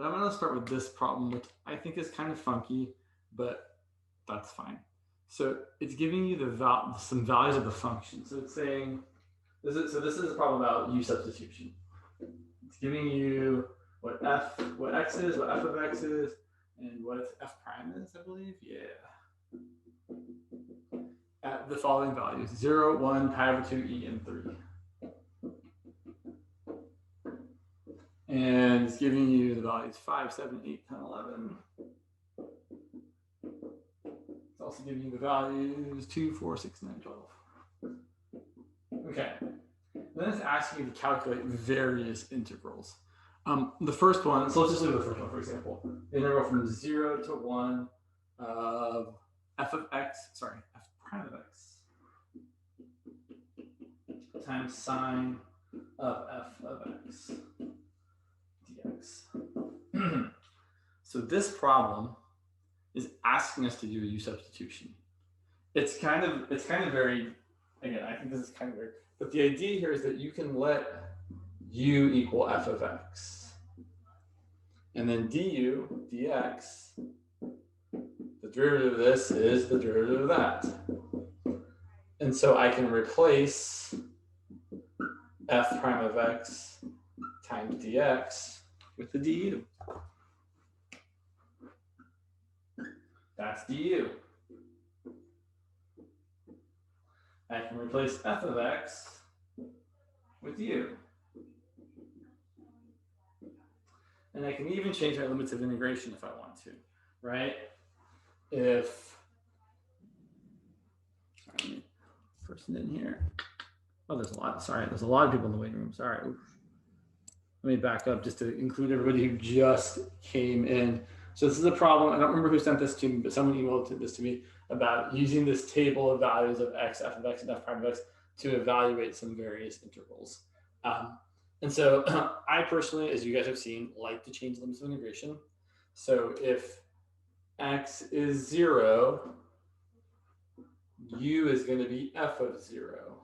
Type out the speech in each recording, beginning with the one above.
But I'm going to start with this problem, which I think is kind of funky, but that's fine. So it's giving you some values of the function. So it's saying, this is a problem about U substitution. It's giving you what x is, what f of x is, and what f prime is, I believe. Yeah. At the following values: 0, 1, pi over 2, e, and 3. And it's giving you the values 5, 7, 8, 10, 11. It's also giving you the values 2, 4, 6, 9, 12. Okay. Then it's asking you to calculate various integrals. The first one, so let's just look at the first one, for example. The integral from 0 to 1 of f of x, sorry, f prime of x times sine of f of x dx. So this problem is asking us to do a U substitution. It's kind of very, again, I think this is kind of weird, but the idea here is that you can let u equal f of x, and then du dx, the derivative of this is the derivative of that. And so I can replace f prime of x times dx with the du. That's du. I can replace f of x with u. And I can even change my limits of integration if I want to, right? If, sorry, person in here. Oh, there's a lot of people in the waiting room. Sorry. Let me back up just to include everybody who just came in. So this is a problem. I don't remember who sent this to me, but someone emailed this to me about using this table of values of x, f of x, and f prime of x to evaluate some various integrals. And so I personally, as you guys have seen, like to change limits of integration. So if x is 0, u is going to be f of 0,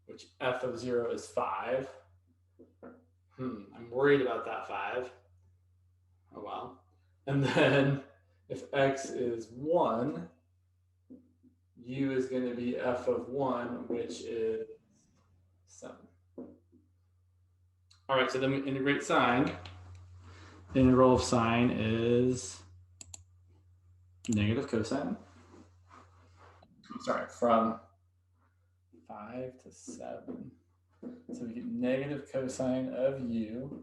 which f of 0 is 5. I'm worried about that 5. Oh, wow. And then if x is 1, u is going to be f of 1, which is 7. All right, so then we integrate sine. The integral of sine is negative cosine. Sorry, from 5 to 7. So we get negative cosine of u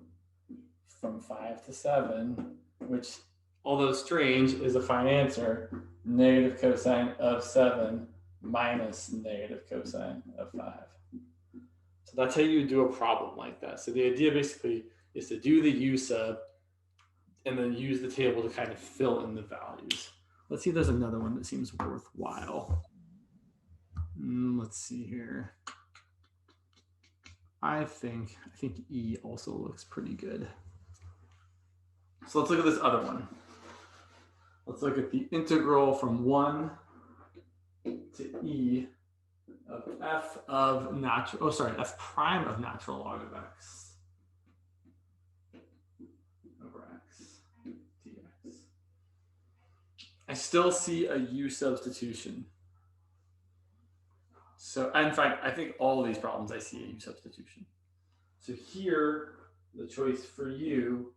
from 5 to 7, which, although strange, is a fine answer. Negative cosine of 7 minus negative cosine of 5. So that's how you do a problem like that. So the idea basically is to do the U sub and then use the table to kind of fill in the values. Let's see if there's another one that seems worthwhile. Let's see here. I think E also looks pretty good. So let's look at this other one. Let's look at the integral from 1 to E of f prime of natural log of x over x dx. I still see a U substitution. So in fact, I think all of these problems I see a U substitution. So here, the choice for U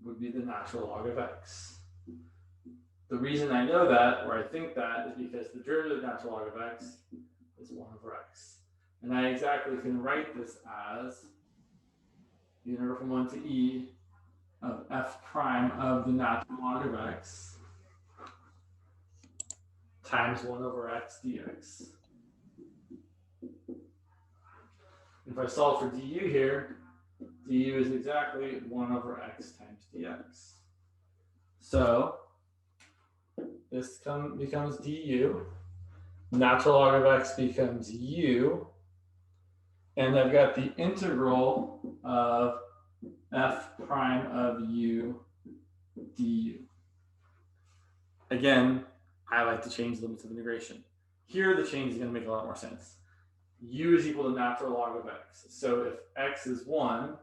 would be the natural log of x. The reason I know that, or I think that, is because the derivative of natural log of x is 1 over x. And I exactly can write this as the integral from 1 to e of f prime of the natural log of x times 1 over x dx. If I solve for du here, du is exactly 1 over x times dx. So this becomes du. Natural log of x becomes u. And I've got the integral of f prime of u du. Again, I like to change limits of integration. Here, the change is going to make a lot more sense. U is equal to natural log of x. So if x is 1,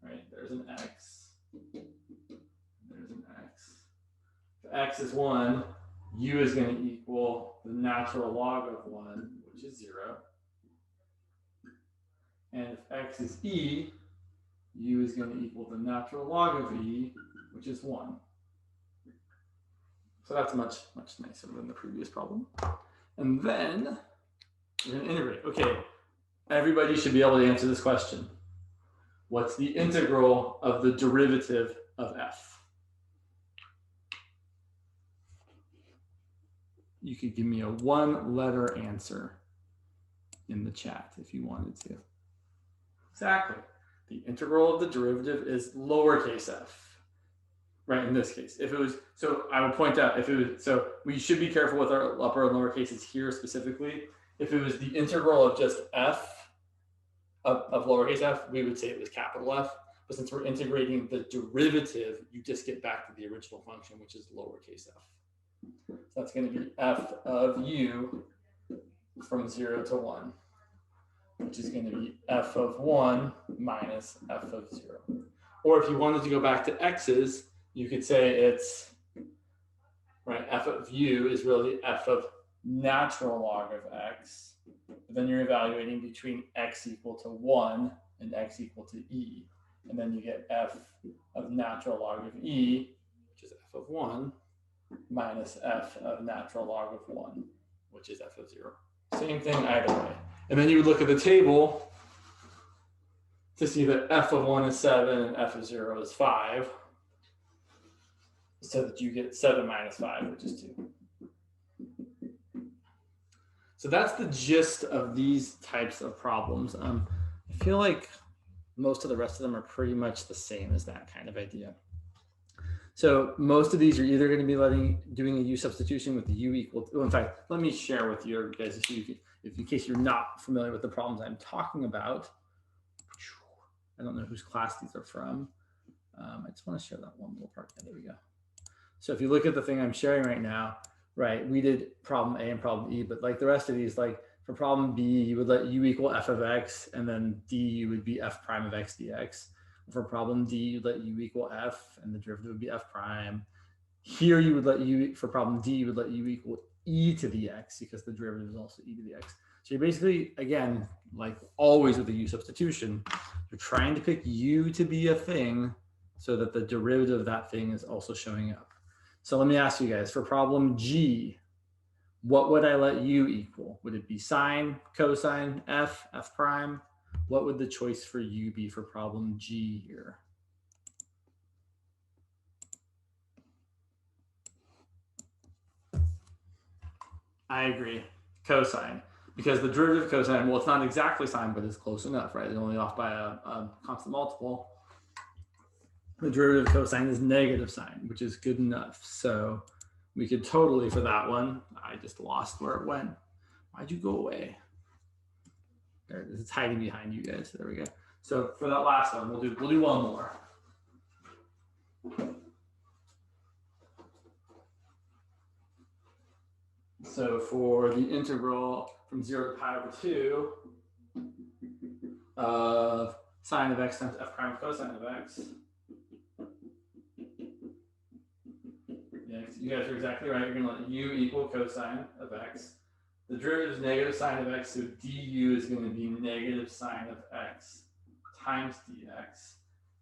right, there's an x. There's an x. If x is 1, u is going to equal the natural log of 1, which is 0. And if x is e, u is going to equal the natural log of e, which is 1. So that's much nicer than the previous problem. And then we're going to integrate. Okay, everybody should be able to answer this question. What's the integral of the derivative of f? You could give me a 1-letter answer in the chat if you wanted to. Exactly. The integral of the derivative is lowercase f. Right, in this case, if it was, so I would point out, if it was, so we should be careful with our upper and lower cases here specifically. If it was the integral of just f, of lowercase f, we would say it was capital F. But since we're integrating the derivative, you just get back to the original function, which is lowercase f. So that's going to be f of u from 0 to 1, which is going to be f of 1 minus f of 0. Or if you wanted to go back to x's, you could say it's, right, f of u is really f of natural log of x. But then you're evaluating between x equal to 1 and x equal to e. And then you get f of natural log of e, which is f of 1, minus f of natural log of 1, which is f of 0. Same thing either way. And then you would look at the table to see that f of 1 is 7 and f of 0 is 5. So that you get 7 minus 5, which is 2. So that's the gist of these types of problems. I feel like most of the rest of them are pretty much the same as that kind of idea. So most of these are either going to be doing a u substitution with the u equal to, in fact, let me share with you guys, if in case you're not familiar with the problems I'm talking about. I don't know whose class these are from. I just want to share that one little part. There we go. So if you look at the thing I'm sharing right now, right, we did problem A and problem E, but like the rest of these, like for problem B, you would let u equal f of x, and then d would be f prime of x dx. For problem D, you'd let u equal f, and the derivative would be f prime. Here, you would let u, for problem D, you would let u equal e to the x, because the derivative is also e to the x. So you're basically, again, like always with the u substitution, you're trying to pick u to be a thing so that the derivative of that thing is also showing up. So let me ask you guys, for problem G, what would I let u equal? Would it be sine, cosine, f prime? What would the choice for u be for problem G here? I agree, cosine. Because the derivative of cosine, well, it's not exactly sine, but it's close enough, right? It's only off by a constant multiple. The derivative of cosine is negative sine, which is good enough. So we could totally, for that one, I just lost where it went. Why'd you go away? There it is. It's hiding behind you guys. There we go. So for that last one, we'll do one more. So for the integral from 0 to pi over 2 of sine of x times f prime cosine of x. Yeah, you guys are exactly right. You're going to let u equal cosine of x. The derivative is negative sine of x, so du is going to be negative sine of x times dx.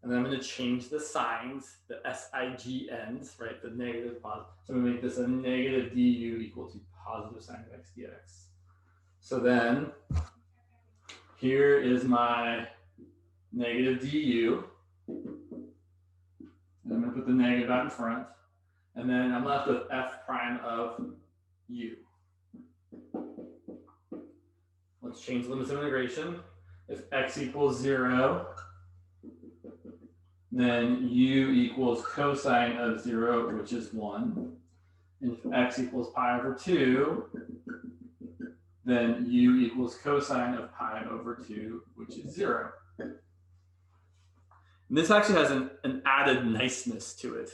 And then I'm going to change the signs, the sig ends, right? The negative positive. So I'm going to make this a negative du equal to positive sine of x dx. So then here is my negative du. And I'm going to put the negative out in front. And then I'm left with f prime of u. Let's change limits of integration. If x equals 0, then u equals cosine of 0, which is 1. And if x equals pi over 2, then u equals cosine of pi over 2, which is 0. And this actually has an added niceness to it.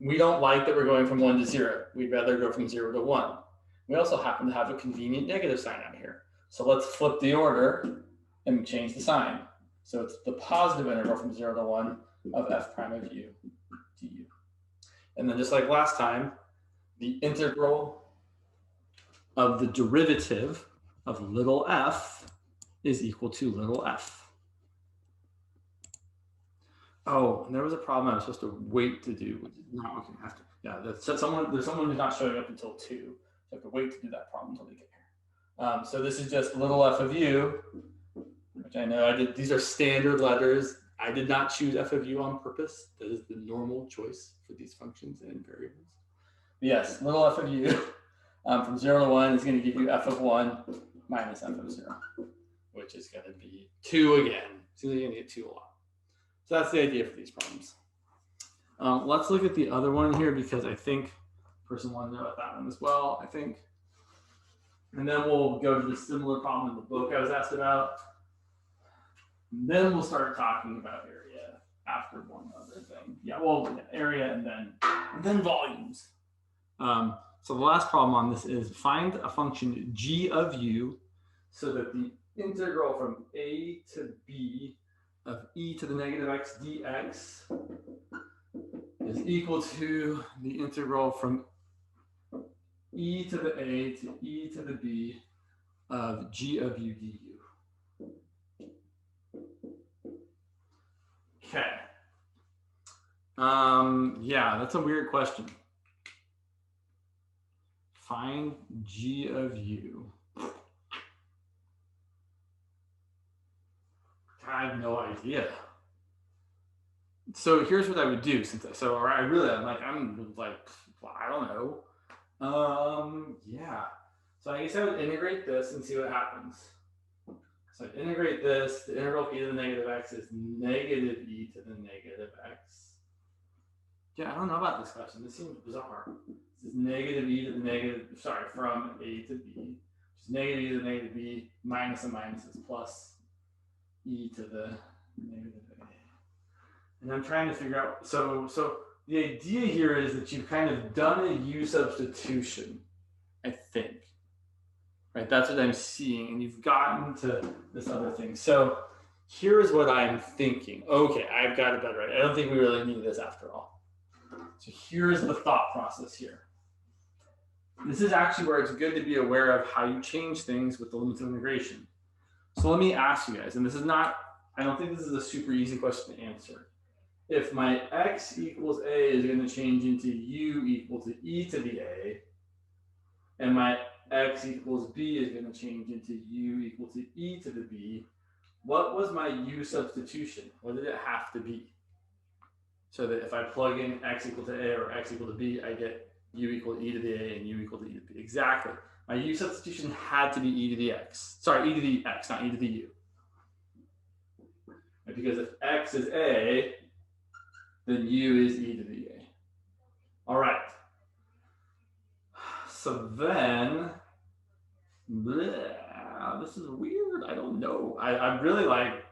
We don't like that we're going from 1 to 0. We'd rather go from 0 to 1. We also happen to have a convenient negative sign out here. So let's flip the order and change the sign. So it's the positive integral from 0 to 1 of f prime of u du. And then just like last time, the integral of the derivative of little f is equal to little f. Oh, and there was a problem I was supposed to wait to do. No, okay, after. Yeah, there's someone who's not showing up until 2. So I have to wait to do that problem until they get here. So this is just little f of u, which I know I did. These are standard letters. I did not choose f of u on purpose. That is the normal choice for these functions and variables. But yes, little f of u from 0 to 1 is going to give you f of 1 minus f of 0, which is going to be 2 again. So you're going to get 2 a lot. So that's the idea for these problems. Let's look at the other one here because I think the person wanted to know about that one as well, I think. And then we'll go to the similar problem in the book I was asked about. And then we'll start talking about area after one other thing. Yeah, well, area and then volumes. So the last problem on this is find a function g of u so that the integral from a to b of e to the negative x dx is equal to the integral from e to the a to e to the b of g of u du. Okay. Yeah, that's a weird question. Find g of u. I have no idea. So here's what I would do. I'm like, I don't know. Yeah. So I guess I would integrate this and see what happens. So I integrate this. The integral of e to the negative x is negative e to the negative x. Yeah, I don't know about this question. This seems bizarre. This is negative e to the negative, from a to b, which is negative e to the negative b minus a minus is plus e to the negative a. And I'm trying to figure out, so the idea here is that you've kind of done a u substitution, I think. Right, that's what I'm seeing, and you've gotten to this other thing. So here's what I'm thinking. Okay, I've got it better. Right? I don't think we really need this after all. So here's the thought process here. This is actually where it's good to be aware of how you change things with the limits of integration. So let me ask you guys, and this is not, I don't think this is a super easy question to answer. If my x equals a is going to change into u equal to e to the a, and my x equals b is going to change into u equal to e to the b, what was my u substitution? What did it have to be? So that if I plug in x equal to a or x equal to b, I get u equal to e to the a and u equal to e to the b. Exactly. My u substitution had to be e to the x. Sorry, e to the x, not e to the u. Right? Because if x is a, then u is e to the a. All right. So then, this is weird. I don't know. I'm really like,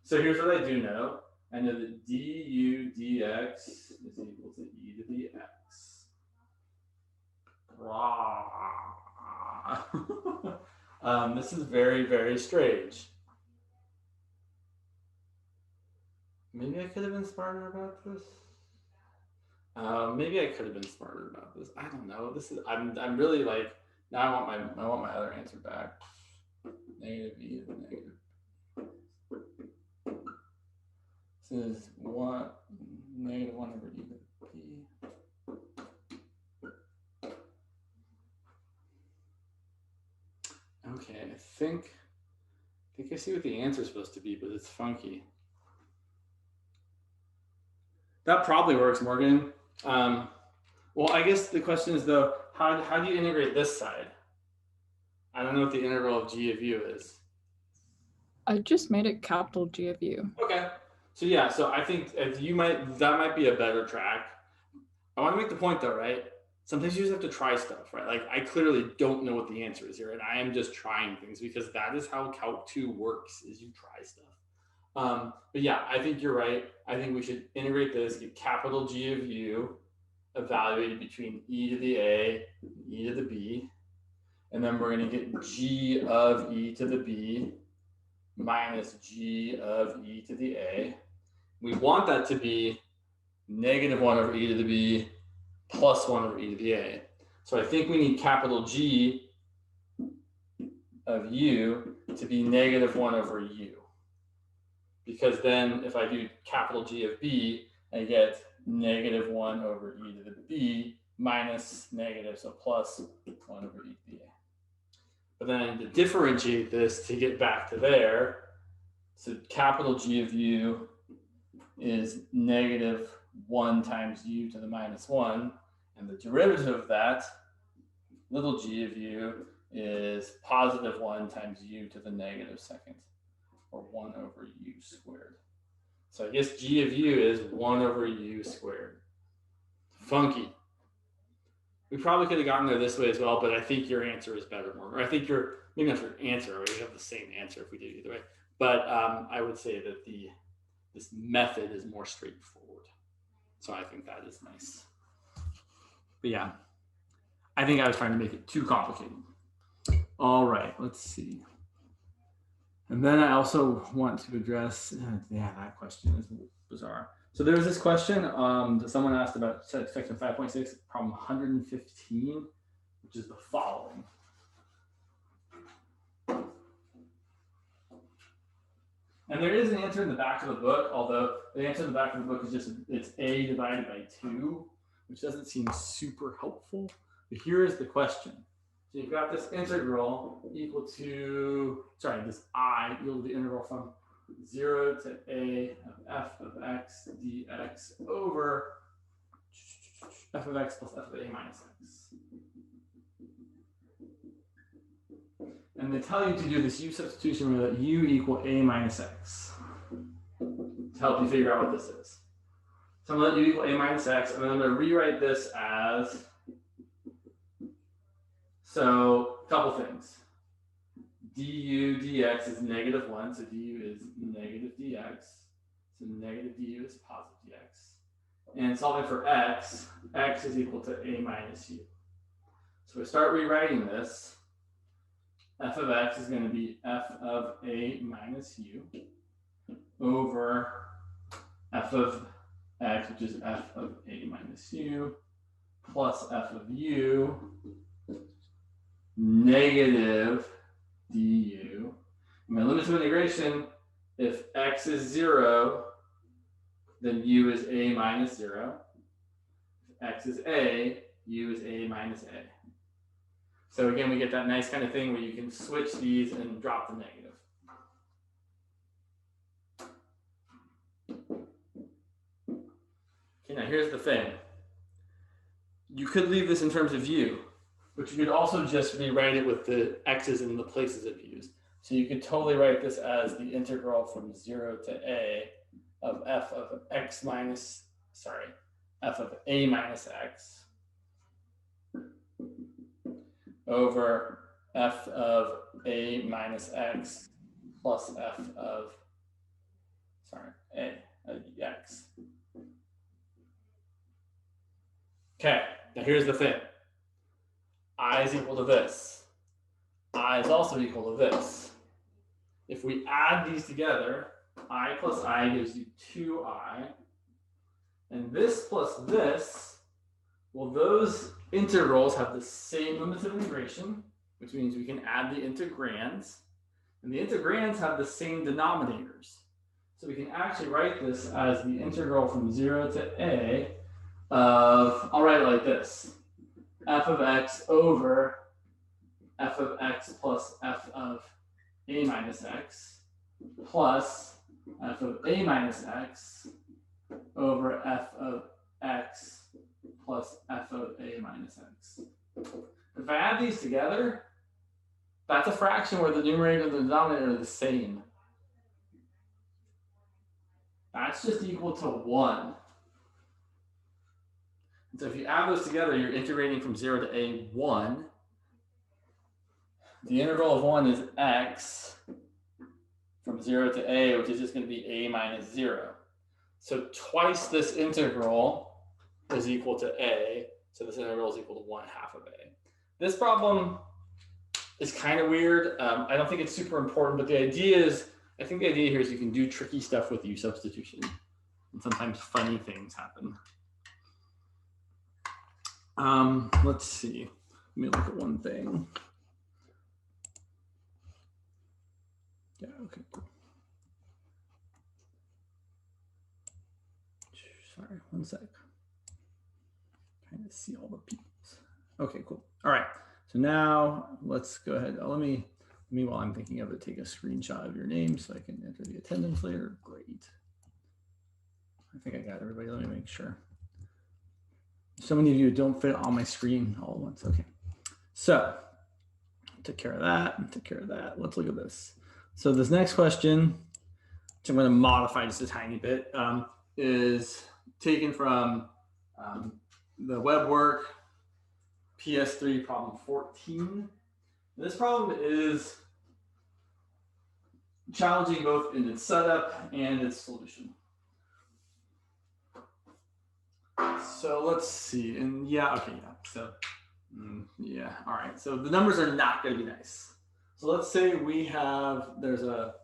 so here's what I do know. I know that du dx is equal to e to the x. This is very, very strange. Maybe I could have been smarter about this. Maybe I could have been smarter about this. I don't know. This is I'm really like, now I want my other answer back. Negative e to the negative. This is negative 1 over e to the p. Okay, I think I see what the answer is supposed to be, but it's funky. That probably works, Morgan. Well, I guess the question is though, how do you integrate this side? I don't know what the integral of g of u is. I just made it capital G of u. Okay. So yeah, so I think that might be a better track. I want to make the point though, right? Sometimes you just have to try stuff, right? Like I clearly don't know what the answer is here, and I am just trying things because that is how Calc 2 works, is you try stuff. But yeah, I think you're right. I think we should integrate this, get capital G of u, evaluated between e to the a and e to the b. And then we're going to get g of e to the b minus g of e to the a. we want that to be negative 1 over e to the b plus 1 over e to the a. So I think we need capital G of u to be negative 1 over u. Because then if I do capital G of b, I get negative 1 over e to the b minus negative, so plus 1 over e to the a. But then I need to differentiate this to get back to there. So capital G of u is negative 1 times u to the minus 1. And the derivative of that, little g of u, is positive 1 times u to the negative second, or 1 over u squared. So I guess g of u is 1 over u squared. Funky. We probably could have gotten there this way as well, but I think your answer is better. Or I think maybe not your answer, right? We have the same answer if we did it either way. But I would say that this method is more straightforward. So I think that is nice. But yeah, I think I was trying to make it too complicated. All right, let's see. And then I also want to address, that question is bizarre. So there was this question that someone asked about section 5.6, problem 115, which is the following. And there is an answer in the back of the book, although the answer in the back of the book is just, it's a divided by 2, which doesn't seem super helpful. But here is the question. So you've got this integral equal to, this I equal to the integral from 0 to a of f of x dx over f of x plus f of a minus x. And they tell you to do this u substitution where u equal a minus x to help you figure out what this is. So I'm going to let u equal a minus x, and then I'm going to rewrite this as, so a couple things. Du dx is negative 1, so du is negative dx. So negative du is positive dx. And solving for x, x is equal to a minus u. So we start rewriting this. F of x is going to be f of a minus u over f of x, which is f of a minus u, plus f of u negative du. My limits of integration, if x is 0, then u is a minus 0. If x is a, u is a minus a. So again, we get that nice kind of thing where you can switch these and drop the negative. Okay, now here's the thing. You could leave this in terms of u, but you could also just rewrite it with the x's in the places of u's. So you could totally write this as the integral from 0 to a of f of x minus, f of a minus x over f of a minus x plus f of, x. Okay, now here's the thing. I is equal to this. I is also equal to this. If we add these together, I plus I gives you 2i. And this plus this, well, those integrals have the same limits of integration, which means we can add the integrands. And the integrands have the same denominators. So we can actually write this as the integral from 0 to a of, I'll write it like this, f of x over f of x plus f of a minus x plus f of a minus x over f of x plus f of a minus x. If I add these together, that's a fraction where the numerator and the denominator are the same. That's just equal to 1. And so if you add those together, you're integrating from 0 to a 1. The integral of 1 is x from 0 to a, which is just going to be a minus 0. So twice this integral is equal to a. So this integral is equal to 1/2 of a. This problem is kind of weird. I don't think it's super important, but the idea is, I think the idea here is you can do tricky stuff with u substitution. and sometimes funny things happen. Let's see. Let me look at one thing. Yeah, okay, cool. Sorry, one sec. Trying to see all the peoples. Okay, cool. All right. So now let's go ahead. Let me while I'm thinking of it, take a screenshot of your name so I can enter the attendance later. Great. I think I got everybody. Let me make sure. So many of you don't fit on my screen all at once. Okay. So took care of that. Took care of that. Let's look at this. So this next question, which I'm going to modify just a tiny bit, is taken from the web work PS3 problem 14. This problem is challenging both in its setup and its solution. So let's see, and yeah, okay, yeah. So yeah, all right. So the numbers are not going to be nice. So let's say we have there's a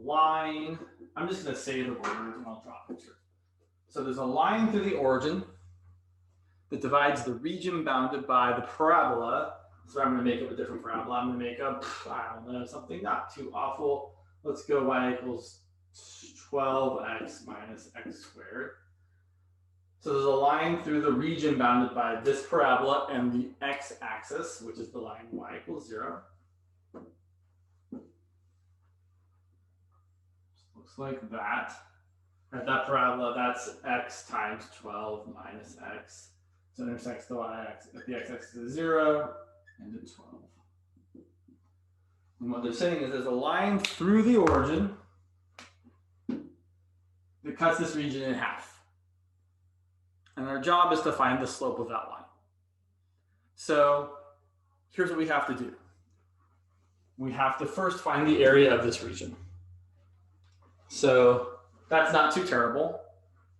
line. I'm just going to say the words and I'll drop it. So there's a line through the origin that divides the region bounded by the parabola. So I'm going to make up a different parabola. I'm going to make up, I don't know, something not too awful. Let's go y equals 12x minus x squared. So there's a line through the region bounded by this parabola and the x-axis, which is the line y equals 0. Looks like that. At that parabola, that's x times 12 minus x. So it intersects the y-axis at the x-axis is 0 and at 12. And what they're saying is there's a line through the origin that cuts this region in half. And our job is to find the slope of that line. So here's what we have to do. We have to first find the area of this region. So that's not too terrible,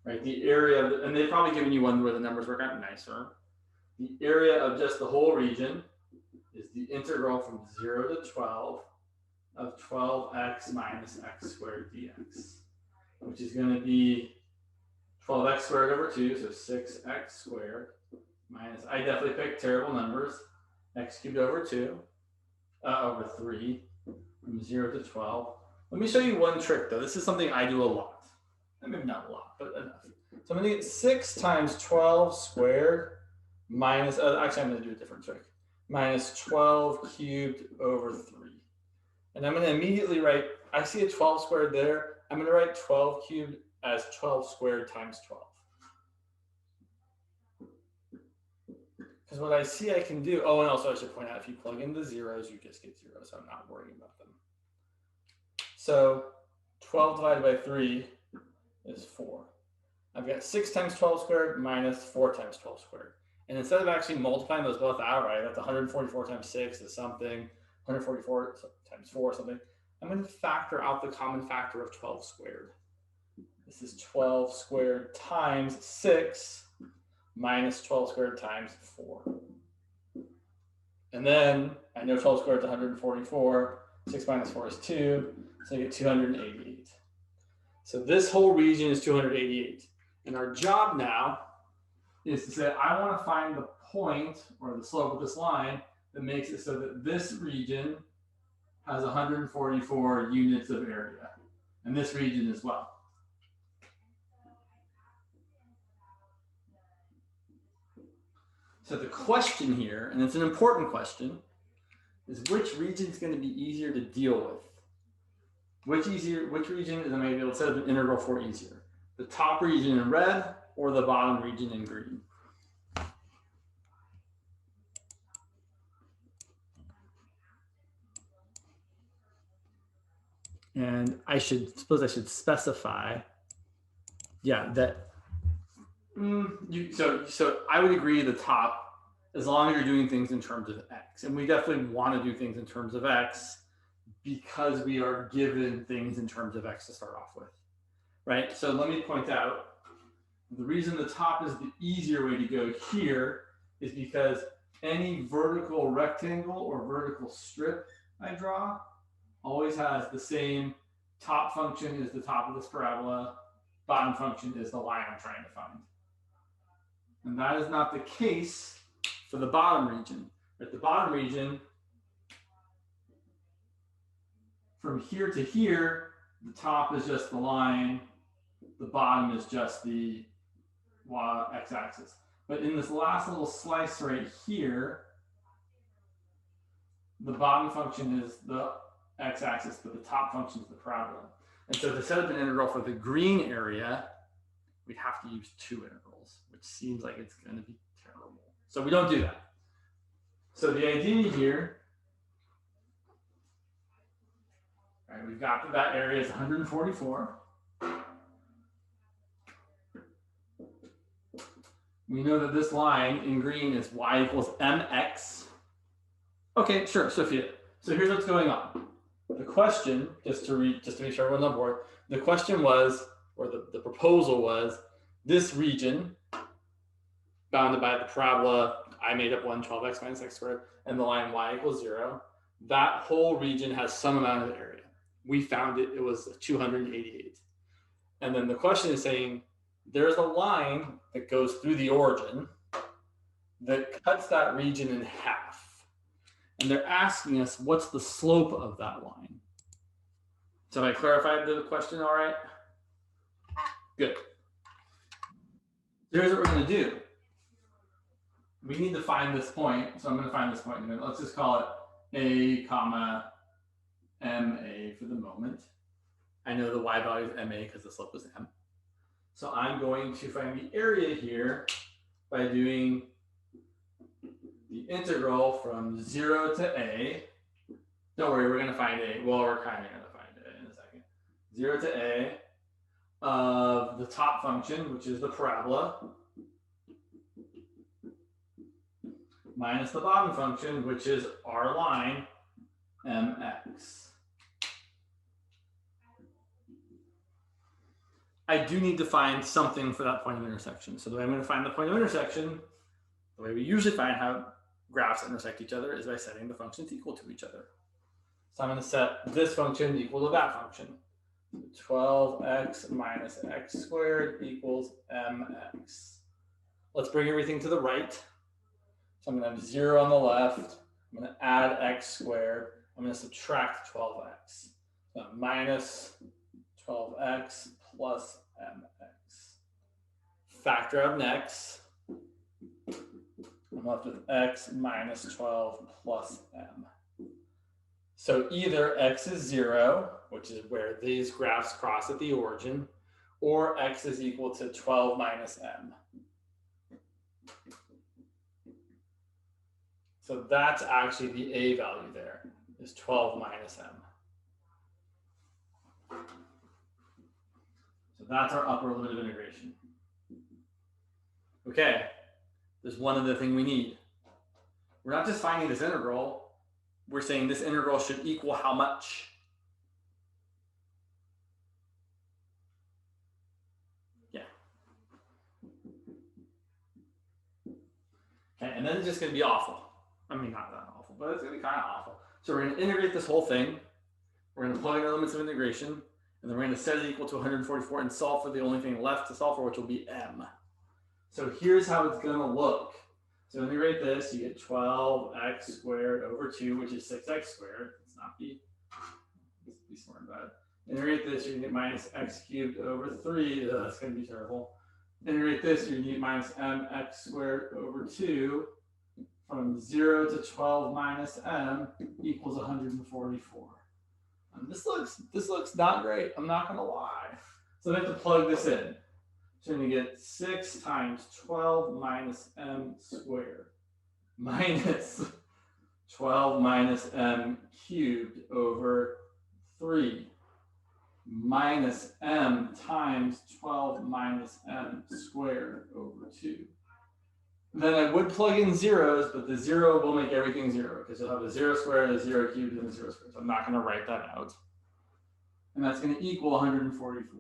right? The area, and they've probably given you one where the numbers work out nicer. The area of just the whole region is the integral from 0 to 12 of 12x minus x squared dx, which is going to be 12x squared over 2, so 6x squared minus, I definitely picked terrible numbers, x cubed over 2, over 3, from 0 to 12. Let me show you one trick though. This is something I do a lot. Maybe not a lot, but enough. So I'm going to get 6 times 12 squared minus, actually I'm going to do a different trick, minus 12 cubed over 3. And I'm going to immediately write, I see a 12 squared there. I'm going to write 12 cubed as 12 squared times 12. Because what I see I can do, oh, and also I should point out, if you plug in the zeros, you just get 0, so I'm not worrying about them. So 12 divided by 3 is 4. I've got 6 times 12 squared minus 4 times 12 squared. And instead of actually multiplying those both out, right, that's 144 times 6 is something, 144 times 4 is something, I'm going to factor out the common factor of 12 squared. This is 12 squared times 6 minus 12 squared times 4. And then I know 12 squared is 144. 6 minus 4 is 2. So I get 288. So this whole region is 288. And our job now is to say, I want to find the point or the slope of this line that makes it so that this region has 144 units of area. And this region as well. So the question here, and it's an important question, is which region is going to be easier to deal with? Which region is I may be able to set up an integral for easier? The top region in red or the bottom region in green? And I suppose I should specify, yeah, that so I would agree the top, as long as you're doing things in terms of x. And we definitely want to do things in terms of x because we are given things in terms of x to start off with, right? So let me point out, the reason the top is the easier way to go here is because any vertical rectangle or vertical strip I draw always has the same top function as the top of this parabola bottom function is the line I'm trying to find. And that is not the case for the bottom region. At the bottom region, from here to here, the top is just the line, the bottom is just the x-axis. But in this last little slice right here, the bottom function is the x-axis, but the top function is the parabola. And so to set up an integral for the green area, we'd have to use two integrals, which seems like it's going to be terrible. So we don't do that. So the idea here, all right, we've got that area is 144. We know that this line in green is y equals mx. Okay, sure, Sophia. So here's what's going on. The question, just to make sure everyone's on board, the question was, or the proposal was, this region bounded by the parabola I made up 1, 12x minus x squared, and the line y equals 0, that whole region has some amount of area. We found it was 288. And then the question is saying, there's a line that goes through the origin that cuts that region in half. And they're asking us, what's the slope of that line? So have I clarified the question all right? Good. Here's what we're going to do. We need to find this point. So I'm going to find this point in a minute. Let's just call it A, comma, MA for the moment. I know the y value is MA because the slope is M. So I'm going to find the area here by doing the integral from 0 to A. Don't worry, we're going to find A. Well, we're kind of going to find A in a second. 0 to A of the top function, which is the parabola, minus the bottom function, which is our line, mx. I do need to find something for that point of intersection. So the way I'm going to find the point of intersection, the way we usually find how graphs intersect each other is by setting the functions equal to each other. So I'm going to set this function equal to that function. 12x minus x squared equals mx. Let's bring everything to the right. So I'm going to have 0 on the left. I'm going to add x squared. I'm going to subtract 12x. So minus 12x plus mx. Factor out x. I'm left with x minus 12 plus m. So either x is 0, which is where these graphs cross at the origin, or x is equal to 12 minus m. So that's actually the a value there, is 12 minus m. So that's our upper limit of integration. Okay, there's one other thing we need. We're not just finding this integral, we're saying this integral should equal how much? Yeah. Okay, and then it's just going to be awful. I mean, not that awful, but it's going to be kind of awful. So we're going to integrate this whole thing. We're going to plug in our limits of integration, and then we're going to set it equal to 144 and solve for the only thing left to solve for, which will be m. So here's how it's going to look. So integrate this, you get 12x squared over 2, which is 6x squared. Let's not be smart about it. Integrate this, you're going to get minus x cubed over 3. Ugh, that's going to be terrible. Integrate this, you're going to get minus mx squared over 2 from 0 to 12 minus m equals 144. And this looks not great. I'm not going to lie. So I have to plug this in. So you're going to get 6 times 12 minus m squared minus 12 minus m cubed over 3 minus m times 12 minus m squared over 2. Then I would plug in zeros, but the 0 will make everything 0 because you'll have a 0 squared, a 0 cubed, and a 0 squared. So I'm not going to write that out. And that's going to equal 144.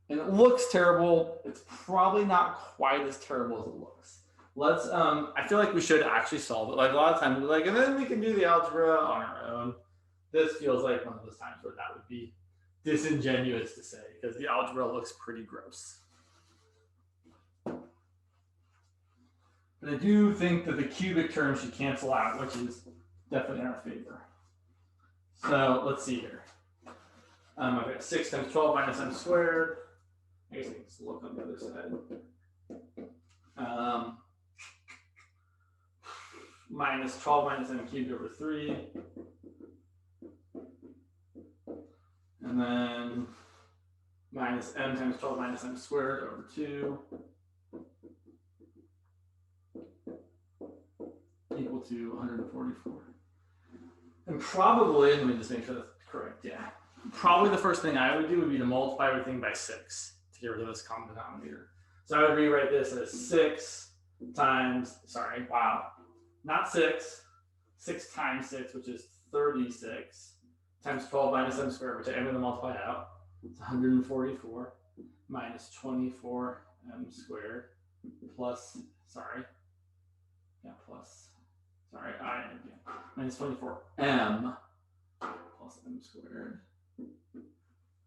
And it looks terrible. It's probably not quite as terrible as it looks. Let's, I feel like we should actually solve it. Like a lot of times we're like, and then we can do the algebra on our own. This feels like one of those times where that would be disingenuous to say because the algebra looks pretty gross. But I do think that the cubic term should cancel out, which is definitely in our favor. So let's see here. I've got 6 times 12 minus m squared. I guess I can just look on the other side. Minus 12 minus m cubed over 3. And then minus m times 12 minus m squared over 2 equal to 144. And probably, let me just make sure that's correct, yeah. Probably the first thing I would do would be to multiply everything by 6 to get rid of this common denominator. So I would rewrite this as 6 times, sorry, wow, not 6, 6 times 6, which is 36, times 12 minus m squared, which I'm going to multiply out. It's 144 minus 24 m squared plus, minus 24 m plus m squared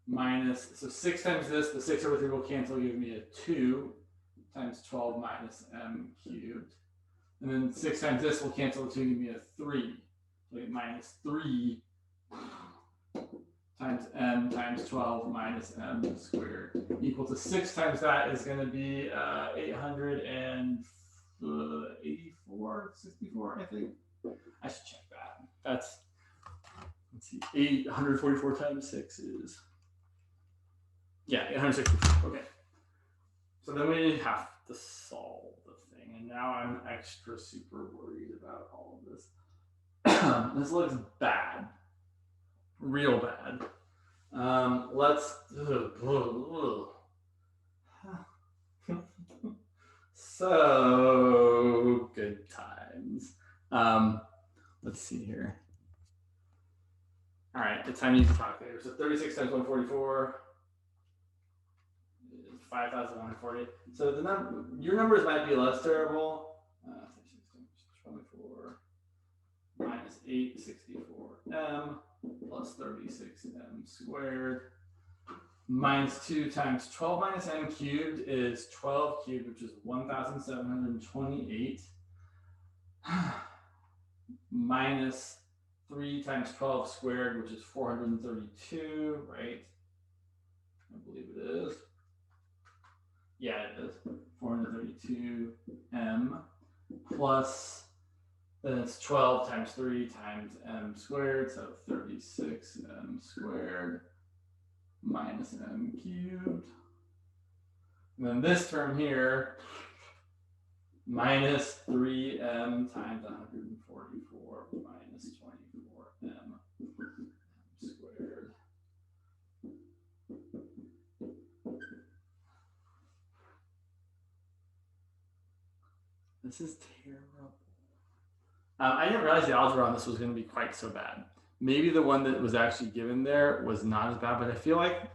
minus, so 6 times this, the 6 over 3 will cancel, give me a 2 times 12 minus m cubed. And then 6 times this will cancel the 2, give me a 3. So I get minus 3 times m times 12 minus m squared equal to 6 times that is going to be 884, 64, I think. I should check that. That's, let's see, 844 times 6 is, yeah, 864. Okay. So then we have to solve the thing. And now I'm extra super worried about all of this. This looks bad. Real bad. Let's so good times. Let's see here. All right, it's time to use the calculator. So 36 times 144 is 5,140. So the your numbers might be less terrible. 24 minus 864m plus 36m squared minus 2 times 12 minus m cubed is 12 cubed, which is 1,728 minus 3 times 12 squared, which is 432, right? I believe it is. Yeah, it is. 432m plus, then it's 12 times 3 times m squared, so 36m squared minus m cubed. And then this term here, minus 3m times 144 minus 24m squared. This is terrible. I didn't realize the algebra on this was going to be quite so bad. Maybe the one that was actually given there was not as bad, but I feel like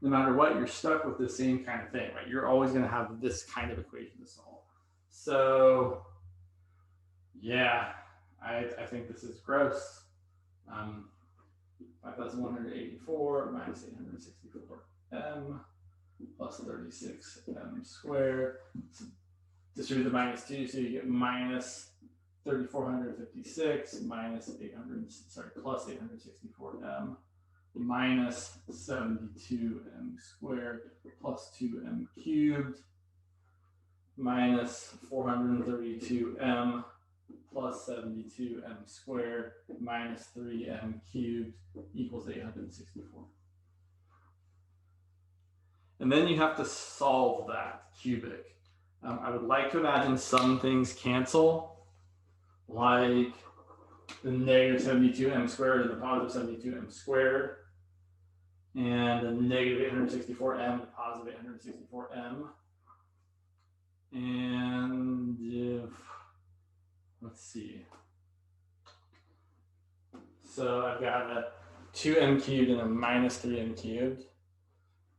no matter what, you're stuck with the same kind of thing, right? You're always going to have this kind of equation to solve. So, yeah, I think this is gross. 5,184 minus 864m plus 36m squared. So distribute the minus 2, so you get minus 3,456 minus 864m minus 72m squared plus 2m cubed minus 432m plus 72m squared minus 3m cubed equals 864. And then you have to solve that cubic. I would like to imagine some things cancel, like the negative 72m squared and the positive 72m squared, and the negative 864m and the positive 864m. And if, let's see. So I've got a 2m cubed and a minus 3m cubed.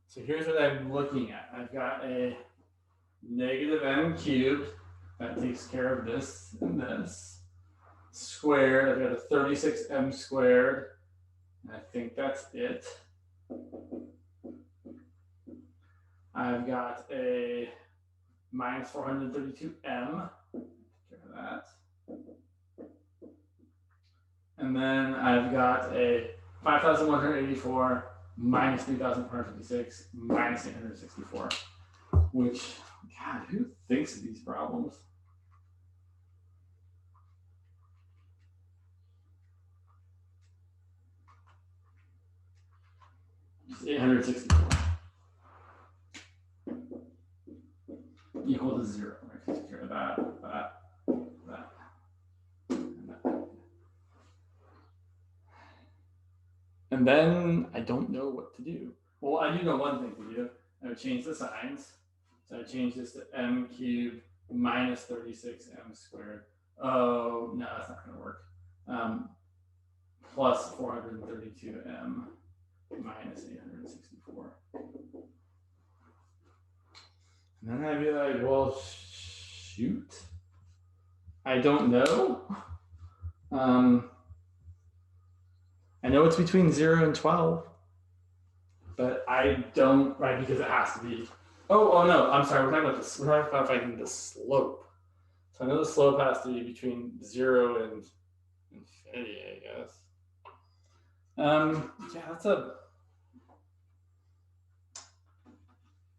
So here's what I'm looking at. I've got a negative m cubed that takes care of this and this. Squared, I've got a 36m squared. I think that's it. I've got a minus 432m. Take care of that. And then I've got a 5,184 minus 3,456 minus 864, which, God, who thinks of these problems? It's 864 equal to 0. I can take care of that, that. And then I don't know what to do. Well, I do know one thing to do. I would change the signs. So I change this to m cubed minus 36m squared. Oh, no, that's not going to work. Plus 432m minus 864. And then I'd be like, well, shoot. I don't know. I know it's between 0 and 12, but I don't, right, because it has to be. Oh no, I'm sorry, we're talking about this. We're talking about finding the slope. So I know the slope has to be between 0 and infinity, I guess. Yeah, that's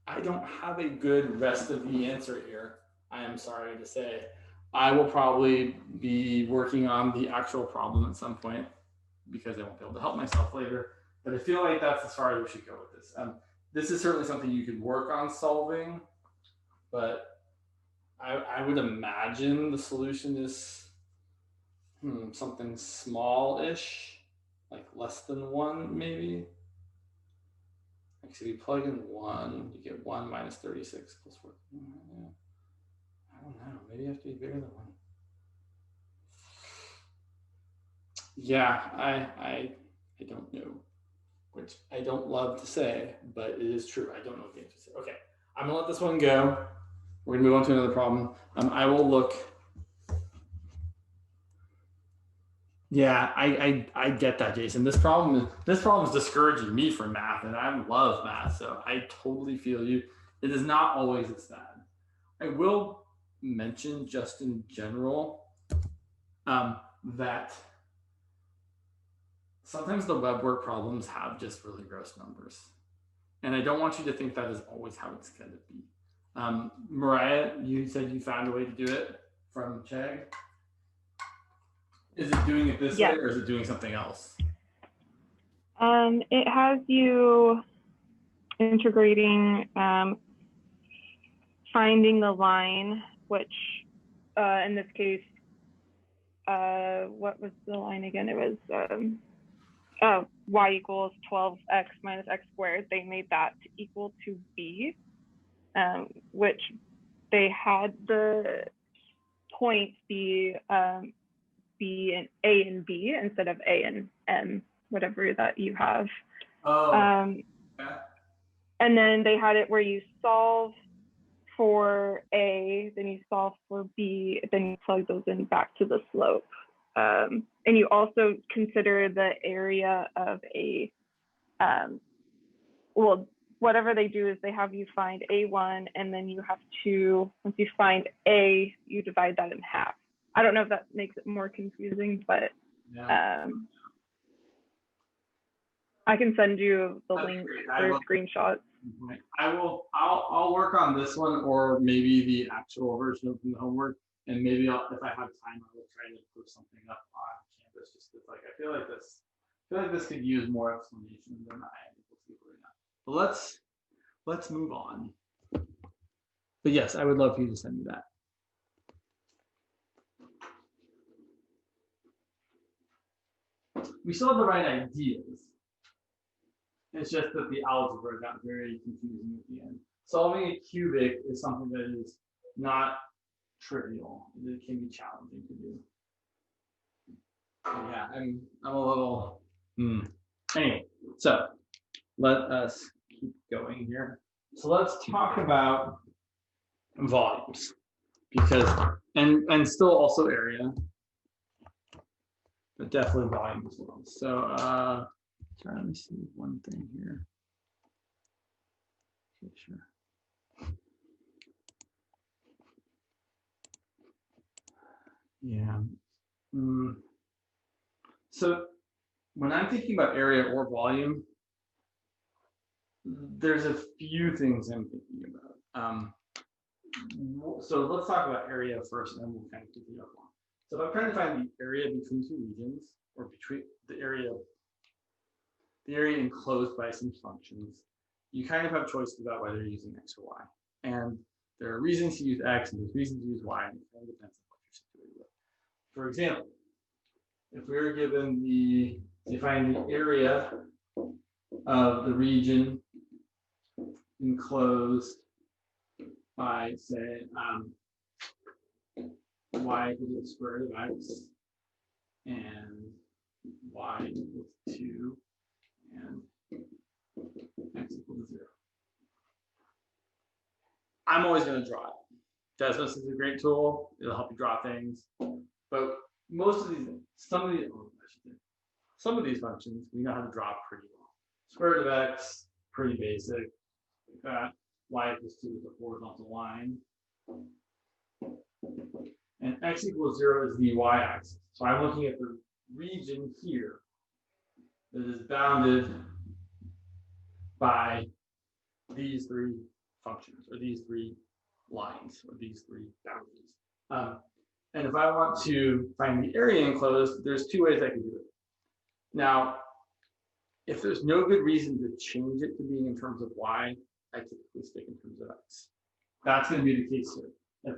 I don't have a good rest of the answer here. I am sorry to say. I will probably be working on the actual problem at some point, because I won't be able to help myself later. But I feel like that's as far as we should go with this. This is certainly something you could work on solving, but I would imagine the solution is something small-ish, like less than 1 maybe. Like, so you plug in 1, you get 1 minus 36 plus 4. I don't know, maybe you have to be bigger than 1. Yeah, I don't know, which I don't love to say, but it is true. I don't know what the answer is. Okay, I'm gonna let this one go. We're gonna move on to another problem. I will look. Yeah, I get that, Jason. This problem is discouraging me from math, and I love math, so I totally feel you. It is not always this bad. I will mention just in general that sometimes the web work problems have just really gross numbers. And I don't want you to think that is always how it's going to be. Mariah, you said you found a way to do it from Chegg. Is it doing it this way, or is it doing something else? It has you integrating, finding the line, which in this case, what was the line again? It was y equals 12x minus x squared. They made that equal to b, which they had the points be B and A and B instead of A and M, whatever that you have. And then they had it where you solve for A, then you solve for B, then you plug those in back to the slope. And you also consider the area of a, well, whatever they do is they have you find A1, and then you have to, once you find A, you divide that in half. I don't know if that makes it more confusing, but I can send you the link or screenshots. I'll work on this one, or maybe the actual version from the homework, and maybe if I have time, I will try to put something up on Canvas. Just like I feel like this could use more explanation than I am able to do right now. But let's move on. But yes, I would love for you to send me that. We still have the right ideas. It's just that the algebra got very confusing at the end. Solving a cubic is something that is not trivial. It can be challenging to do. Yeah, I'm a little. Anyway, so let us keep going here. So let's talk about volumes, because and still also area, but definitely volume as well. So Sorry, let me see one thing here. Okay, sure. Yeah. So when I'm thinking about area or volume, there's a few things I'm thinking about. So let's talk about area first, and then we'll kind of continue up on. So if I'm trying to find the area between two regions, or between the area enclosed by some functions, you kind of have choices about whether you're using X or Y. And there are reasons to use X and there's reasons to use Y, and it kind of depends on what you're situated with. For example, if we were given to find the area of the region enclosed by, say, y equals the square root of x, and y equals 2, and x equals 0. I'm always going to draw it. Desmos is a great tool. It'll help you draw things. But most of these, some of these functions, we know how to draw pretty well. Square root of x, pretty basic. Like that. Y equals 2 is a horizontal line. And x equals 0 is the y-axis. So I'm looking at the region here that is bounded by these three functions, or these three lines, or these three boundaries. And if I want to find the area enclosed, there's two ways I can do it. Now, if there's no good reason to change it to being in terms of y, I typically stick in terms of x. That's going to be the case here. If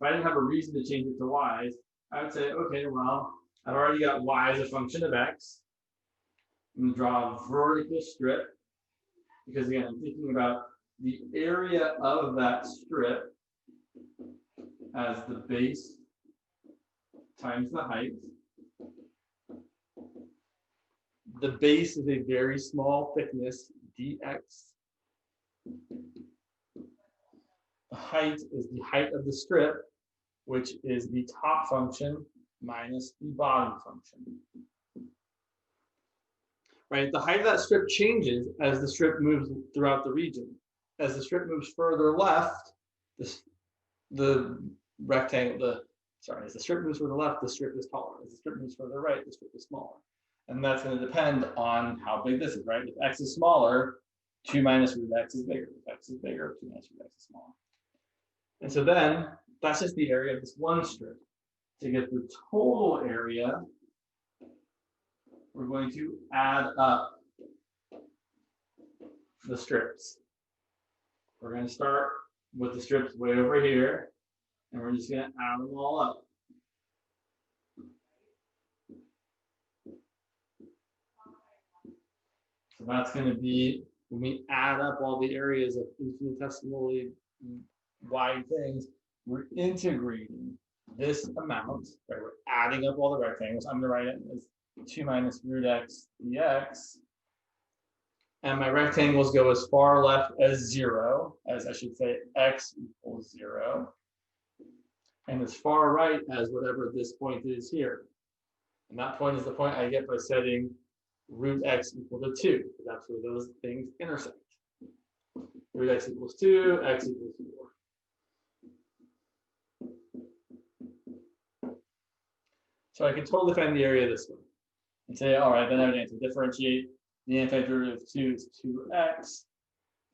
I didn't have a reason to change it to y's, I would say, okay, well, I've already got y as a function of x. I'm going to draw a vertical strip, because again, I'm thinking about the area of that strip as the base times the height. The base is a very small thickness, dx. The height is the height of the strip, which is the top function minus the bottom function. Right, the height of that strip changes as the strip moves throughout the region. As the strip moves further left, the rectangle, as the strip moves further left, the strip is taller. As the strip moves further right, the strip is smaller. And that's going to depend on how big this is, right? If x is smaller, 2 minus root x is bigger. If x is bigger, 2 minus root x is smaller. And so then, that's just the area of this one strip. To get the total area, we're going to add up the strips. We're going to start with the strips way over here, and we're just going to add them all up. So that's going to be, when we add up all the areas of infinitesimally wide things, we're integrating this amount, right? We're adding up all the rectangles. I'm going to write it as 2 minus root x dx. And my rectangles go as far left as 0, as I should say x equals 0. And as far right as whatever this point is here. And that point is the point I get by setting root x equal to 2, because that's where those things intersect. Root x equals 2, x equals 4. So I can totally find the area this way. And say, all right, then I would have to differentiate. The antiderivative of 2 is 2x.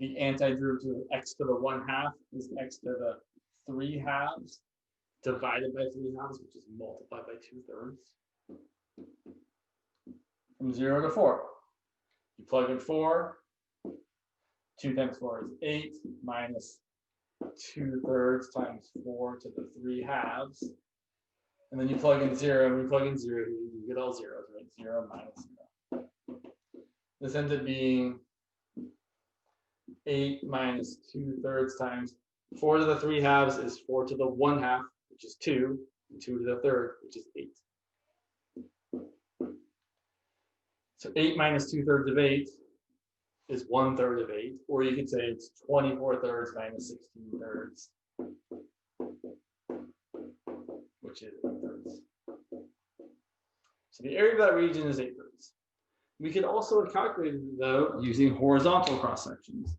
The antiderivative of x to the 1/2 is x to the 3/2 divided by 3/2, which is multiplied by 2/3. From 0 to 4. You plug in 4. 2 times 4 is 8 minus 2/3 times 4 to the 3/2. And then you plug in 0. When you plug in 0, you get all zeros, right? 0 minus 0. This ends up being 8 minus 2/3 times 4 to the 3/2 is 4 to the 1/2, which is 2, and 2 to the 3rd, which is 8. So 8 minus 2/3 of 8 is 1/3 of 8, or you could say it's 24/3 minus 16/3, which is 8/3. So the area of that region is 8/3. We could also have calculated it, though, using horizontal cross sections.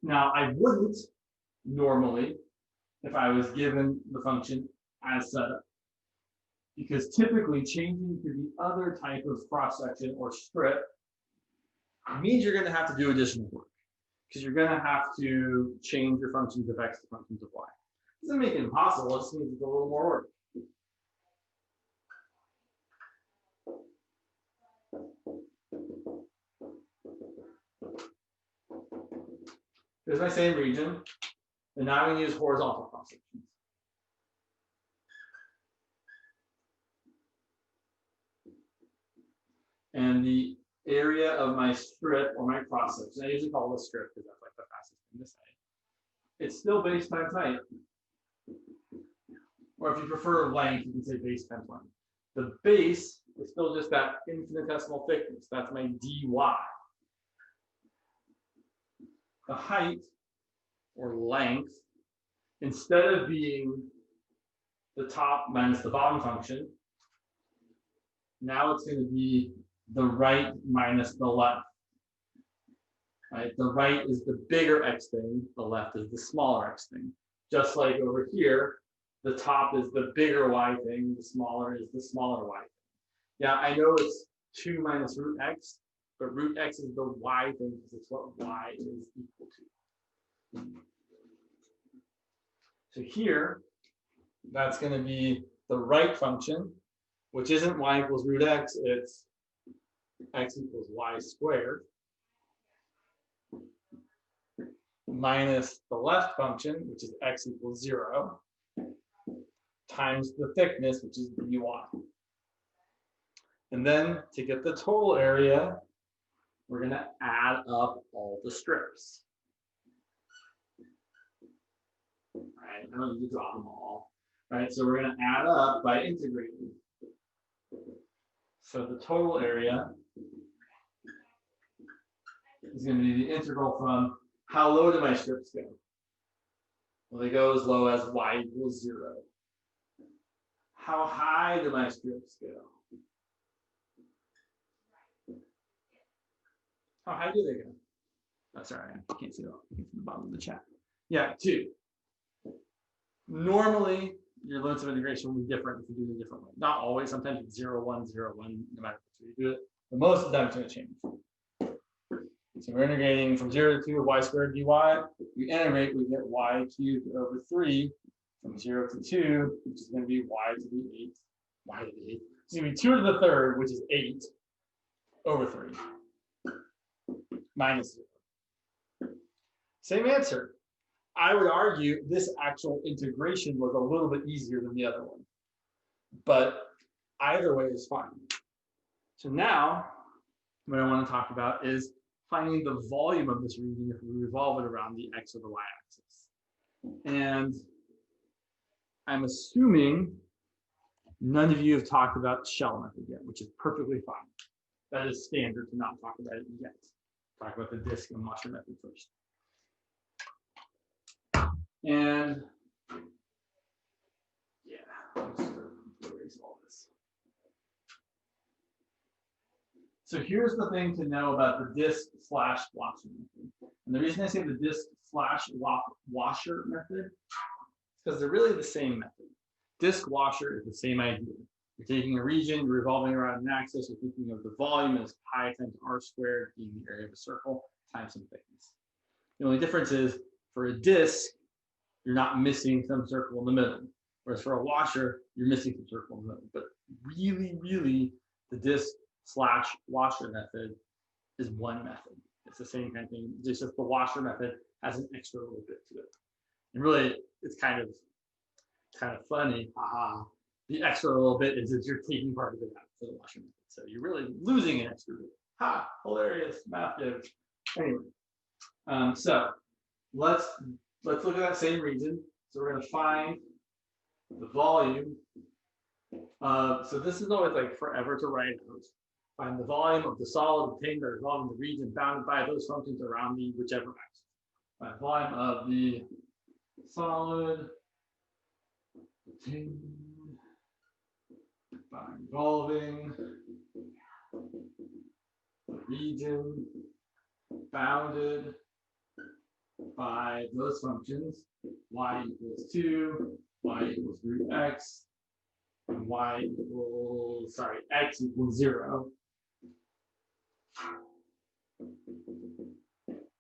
Now, I wouldn't normally if I was given the function as set up, because typically changing to the other type of cross section or strip means you're going to have to do additional work, because you're going to have to change your functions of x to functions of y. It doesn't make it impossible, it just means it's a little more work. Here's my same region, and now I'm going to use horizontal cross sections. And the area of my strip or my cross section, I usually call it a strip because that's like the fastest thing to say. It's still base times height. Or if you prefer length, you can say base times length. The base is still just that infinitesimal thickness. That's my dy. The height or length, instead of being the top minus the bottom function, now it's going to be the right minus the left. Right? The right is the bigger x thing, the left is the smaller x thing. Just like over here, the top is the bigger y thing, the smaller is the smaller y thing. Yeah, I know it's 2 minus root x, but root x is the y thing because it's what y is equal to. So here, that's going to be the right function, which isn't y equals root x, it's x equals y squared, minus the left function, which is x equals 0, times the thickness, which is dy. And then to get the total area, we're going to add up all the strips. Right? I don't need to draw them all. Right? So we're going to add up by integrating. So the total area is going to be the integral from how low do my strips go? Well, they go as low as y equals 0. How high do my strips go? How high do they go? Oh, sorry, I can't see it from the bottom of the chat. Yeah, 2. Normally, your limits of integration will be different if you do it a different way. Not always. Sometimes it's 0, 1, 0, 1, no matter which way you do it. But most of the time, it's going to change. So we're integrating from 0 to 2 of y squared dy. We integrate, we get y cubed over 3 from 0 to 2, which is going to be y to the 8. Y to the 8. It's going to be 2 to the third, which is 8, over 3. Minus 0. Same answer. I would argue this actual integration was a little bit easier than the other one. But either way is fine. So now, what I want to talk about is finding the volume of this region if we revolve it around the x or the y-axis. And I'm assuming none of you have talked about the shell method yet, which is perfectly fine. That is standard to not talk about it yet. Talk about the disk and washer method first. And yeah, let's erase all this. So here's the thing to know about the disk slash washer method. And the reason I say the disk slash washer method is because they're really the same method. Disk washer is the same idea. You're taking a region, you're revolving around an axis, you're thinking of the volume as pi times r squared being the area of a circle times some thickness. The only difference is for a disk, you're not missing some circle in the middle. Whereas for a washer, you're missing some circle in the middle. But really, the disk slash washer method is one method. It's the same kind of thing. It's just the washer method has an extra little bit to it. And really, it's kind of funny. The extra little bit is that you're taking part of it out for the washer method. So you're really losing an extra bit. Ha! Hilarious, math jokes. Anyway, so let's look at that same region. So we're going to find the volume. So this is always like forever to write out. Find the volume of the solid obtained by revolving the region bounded by those functions around the whichever axis. Find the volume of the solid obtained by revolving region bounded by those functions, y equals 2, y equals root x, and x equals 0.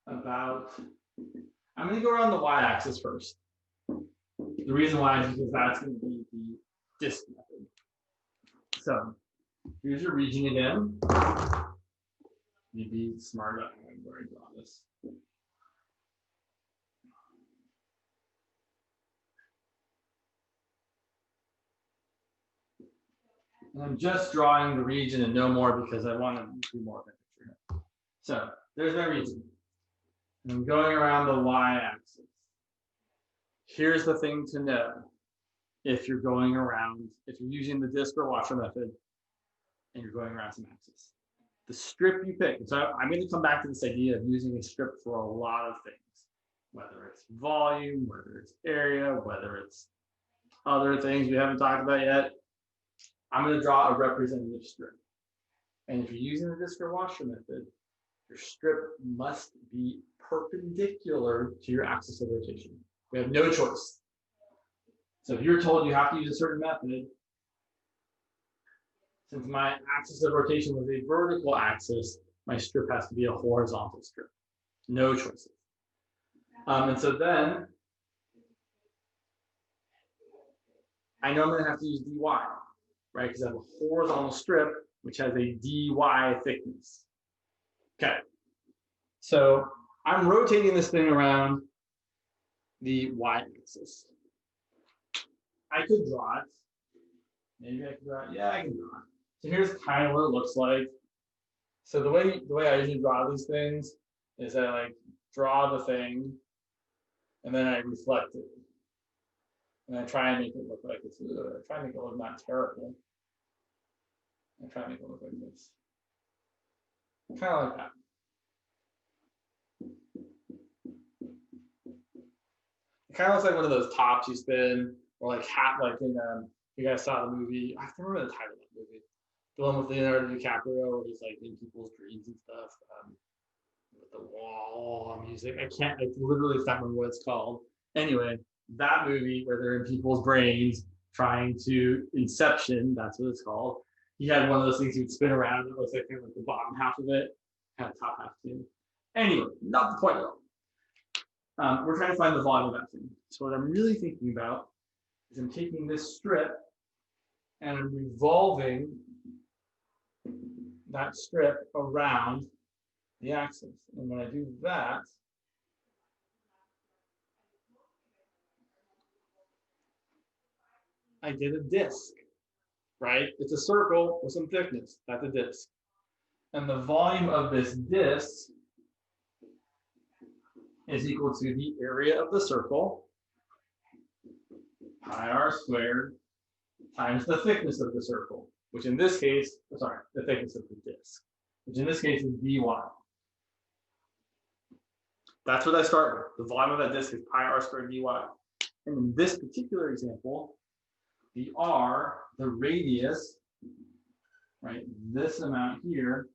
About, I'm going to go around the y-axis first. The reason why is because that's going to be the disk method. So here's your region again. Maybe smart up where I draw this. And I'm just drawing the region and no more because I want to do more of a picture here. So there's my region. And I'm going around the y-axis. Here's the thing to know if you're going around, if you're using the disk or washer method and you're going around some axis. The strip you pick, so I'm going to come back to this idea of using a strip for a lot of things, whether it's volume, whether it's area, whether it's other things we haven't talked about yet. I'm going to draw a representative strip. And if you're using the disk or washer method, your strip must be perpendicular to your axis of rotation. We have no choice. So if you're told you have to use a certain method, since my axis of rotation was a vertical axis, my strip has to be a horizontal strip. No choices. And so then I know I'm going to have to use dy, right? Because I have a horizontal strip which has a dy thickness. Okay. So I'm rotating this thing around the y-axis. I could draw it. Maybe I can draw it. Yeah, I can draw it. So here's kind of what it looks like. So the way I usually draw these things is I like draw the thing and then I reflect it. And I try and make it look like it's, I try and make it look not terrible. I try and make it look like this. Kind of like that. It kind of looks like one of those tops you spin, or like hat, like in you guys saw the movie. I can't remember the title of that movie. The one with Leonardo DiCaprio, where he's like in people's dreams and stuff. With the wall music. I literally can't remember what it's called. Anyway, that movie where they're in people's brains trying to Inception, that's what it's called. He had one of those things he would spin around. It looks like kind of like the bottom half of it, kind of top half too. Anyway, not the point at all. We're trying to find the volume of that thing. So what I'm really thinking about is I'm taking this strip and I'm revolving that strip around the axis. And when I do that, I get a disk, right? It's a circle with some thickness. That's a disk. And the volume of this disk is equal to the area of the circle, pi r squared, times the thickness of the circle, which in this case, sorry, the thickness of the disk, which in this case is dy. That's what I start with. The volume of that disk is pi r squared dy. And in this particular example, the r, the radius, right, this amount here,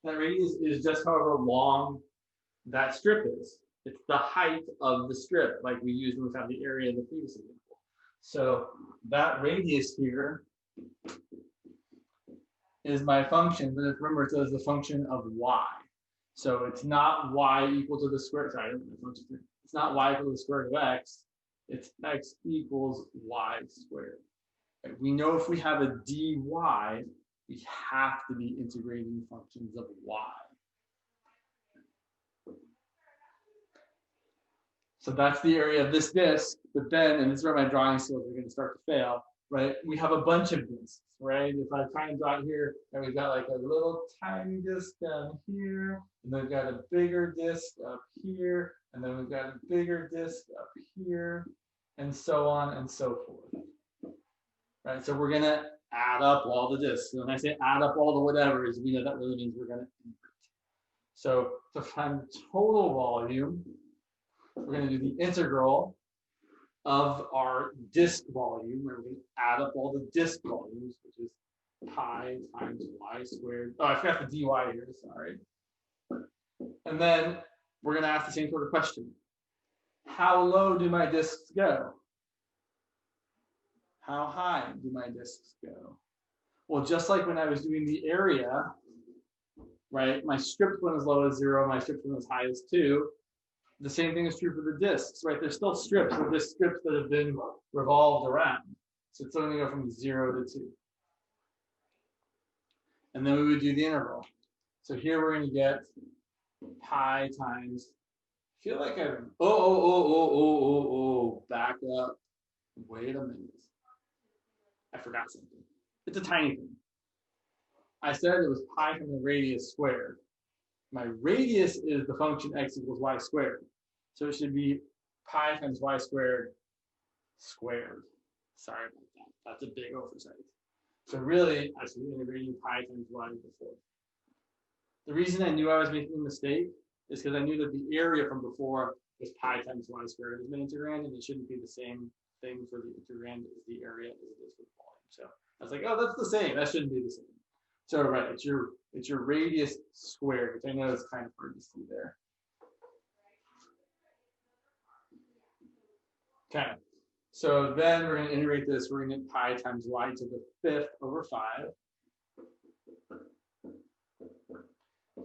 that radius is just however long that strip is. It's the height of the strip, like we used when we found the area in the previous example. So that radius here is my function, but remember it says the function of y. So it's not y equal to the square, sorry, it's not y equal to the square root of x, it's x equals y squared. Right? We know if we have a dy, we have to be integrating functions of y. So that's the area of this disk, but then, and this is where my drawing skills are going to start to fail, right? We have a bunch of disks, right? If I try and draw it here, and we've got like a little tiny disk down here, and then we've got a bigger disk up here, and then we've got a bigger disk up here, and so on and so forth. Right, so we're going to add up all the disks. And when I say add up all the whatevers, we know that really means we're going to integrate. So to find total volume, we're going to do the integral of our disk volume, where we add up all the disk volumes, which is pi times y squared. Oh, I forgot the dy here, sorry. And then we're going to ask the same sort of question. How low do my disks go? How high do my disks go? Well, just like when I was doing the area, right? My stripped one is low as 0, my stripped one is high as 2. The same thing is true for the disks, right? There's still strips, but there's strips that have been revolved around. So it's only going to go from 0 to 2. And then we would do the interval. So here we're going to get pi times, I feel like back up. Wait a minute. I forgot something. It's a tiny thing. I said it was pi from the radius squared. My radius is the function x equals y squared. So it should be pi times y squared squared. Sorry about that. That's a big oversight. So really, I should be integrating pi times y before. The reason I knew I was making a mistake is because I knew that the area from before was pi times y squared as an integrand, and it shouldn't be the same thing for the integrand as the area as it is for the volume. So I was like, oh, that's the same. That shouldn't be the same. So right, it's your radius squared, which I know is kind of hard to see there. Okay, so then we're going to integrate this. We're going to get pi times y to the 5th over 5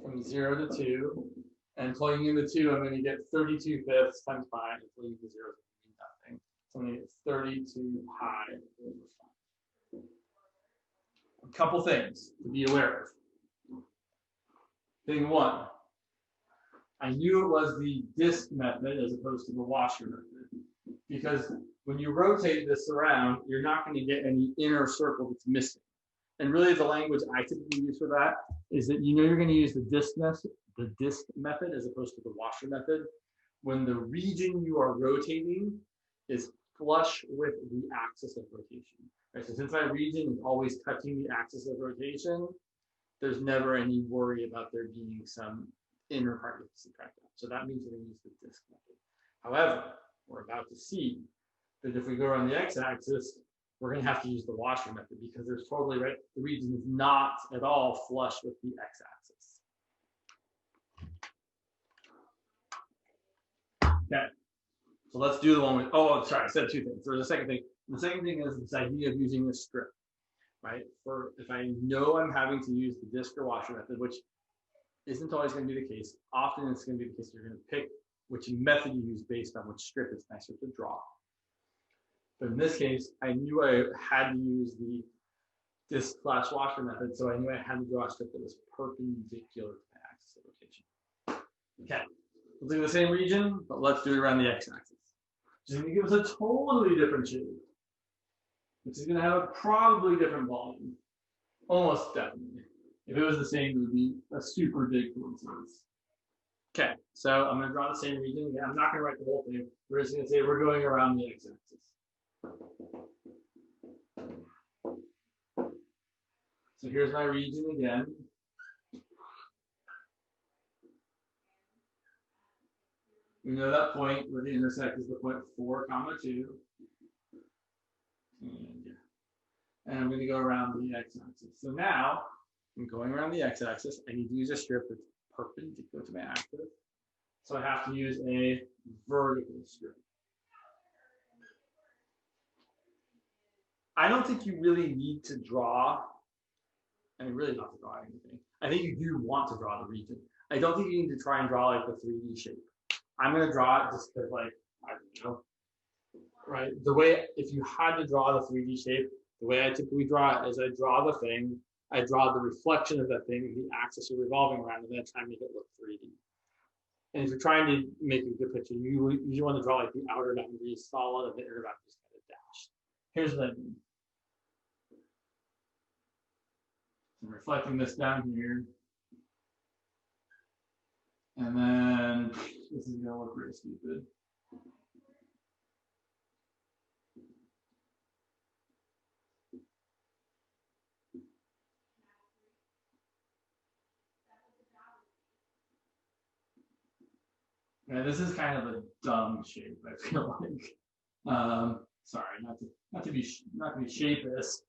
from 0 to 2. And plugging in the 2, I'm going to get 32 fifths times pi. And plugging in the 0 is nothing. So I'm going to get 32 pi over 5. A couple things to be aware of. Thing one, I knew it was the disk method as opposed to the washer method, because when you rotate this around, you're not going to get any inner circle that's missing. And really the language I typically use for that is that you know you're going to use the disk method as opposed to the washer method when the region you are rotating is flush with the axis of rotation. Right, so since my region is always touching the axis of rotation, there's never any worry about there being some inner part you have to subtract out. So that means we're going to use the disk method. However, we're about to see that if we go around the x-axis, we're going to have to use the washer method because there's totally right. The region is not at all flush with the x-axis. Okay, so let's do the one with, oh, sorry, I said two things. There's a second thing. The second thing is this idea of using a strip, right? For if I know I'm having to use the disk or washer method, which isn't always going to be the case. Often it's going to be the case you're going to pick which method you use based on which strip it's nicer to draw. But in this case, I knew I had to use the disk/washer method, so I knew I had to draw a strip that was perpendicular to the axis of rotation. Okay, we'll do the same region, but let's do it around the x-axis. Which is going to give us a totally different shape, which is going to have a probably different volume. Almost definitely. If it was the same, it would be a super big coincidence. Okay, so I'm going to draw the same region. Again, I'm not going to write the whole thing. We're just going to say we're going around the x-axis. So here's my region again. We know that point where the intersect is the point 4, 2. And I'm going to go around the x-axis. So now, I'm going around the x-axis. I need to use a strip that's perpendicular to my axis. So I have to use a vertical strip. I don't think you really need to draw, I mean, really not to draw anything. I think you do want to draw the region. I don't think you need to try and draw like the 3D shape. I'm going to draw it just because, like, I don't know, right? The way, if you had to draw the 3D shape, the way I typically draw it is I draw the thing, I draw the reflection of that thing, the axis you're revolving around, and then I try and make it look 3D. And if you're trying to make a good picture, you want to draw like the outer boundary is solid and the inner boundary is kind of dashed. Here's what I mean. I'm reflecting this down here. And then this is going to look really stupid. Yeah, this is kind of a dumb shape, I feel like. Sorry, not to be shapeless.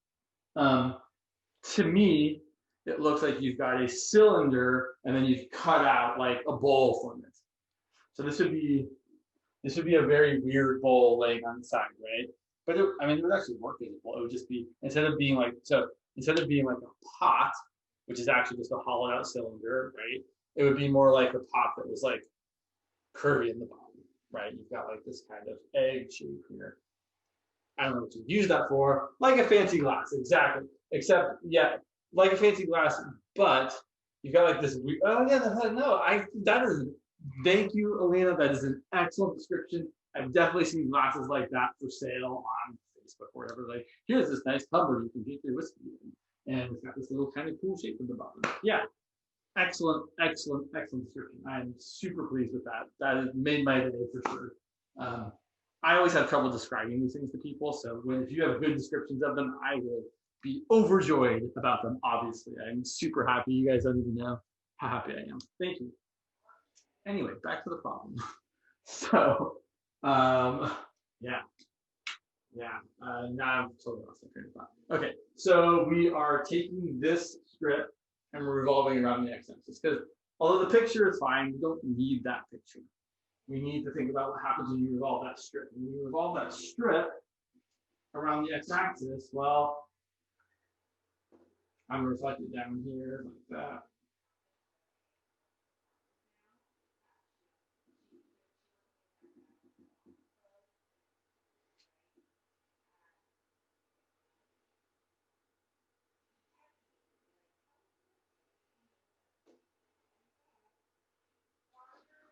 to me, it looks like you've got a cylinder and then you've cut out like a bowl from it. So this would be a very weird bowl laying on the side, right? But it, I mean, it would actually work as a bowl. It would just be instead of being like a pot, which is actually just a hollowed out cylinder, right? It would be more like a pot that was like curvy in the bottom, right? You've got like this kind of egg shape here. I don't know what you use that for, like a fancy glass, exactly. Except, yeah, like a fancy glass, but you got like this. Oh yeah, that is. Thank you, Alina. That is an excellent description. I've definitely seen glasses like that for sale on Facebook or whatever. Like, here's this nice tumbler you can get your whiskey in, and it's got this little kind of cool shape at the bottom. Yeah, excellent description. I'm super pleased with that. That has made my day for sure. I always have trouble describing these things to people, so if you have good descriptions of them, I will be overjoyed about them. Obviously, I'm super happy. You guys don't even know how happy I am. Thank you. Anyway, back to the problem. So, now I'm totally lost my train of thought. Okay, so we are taking this strip and we're revolving around the x-axis because although the picture is fine, we don't need that picture. We need to think about what happens when you revolve that strip. When you revolve that strip around the x-axis, well, I'm going to reflect it down here like that.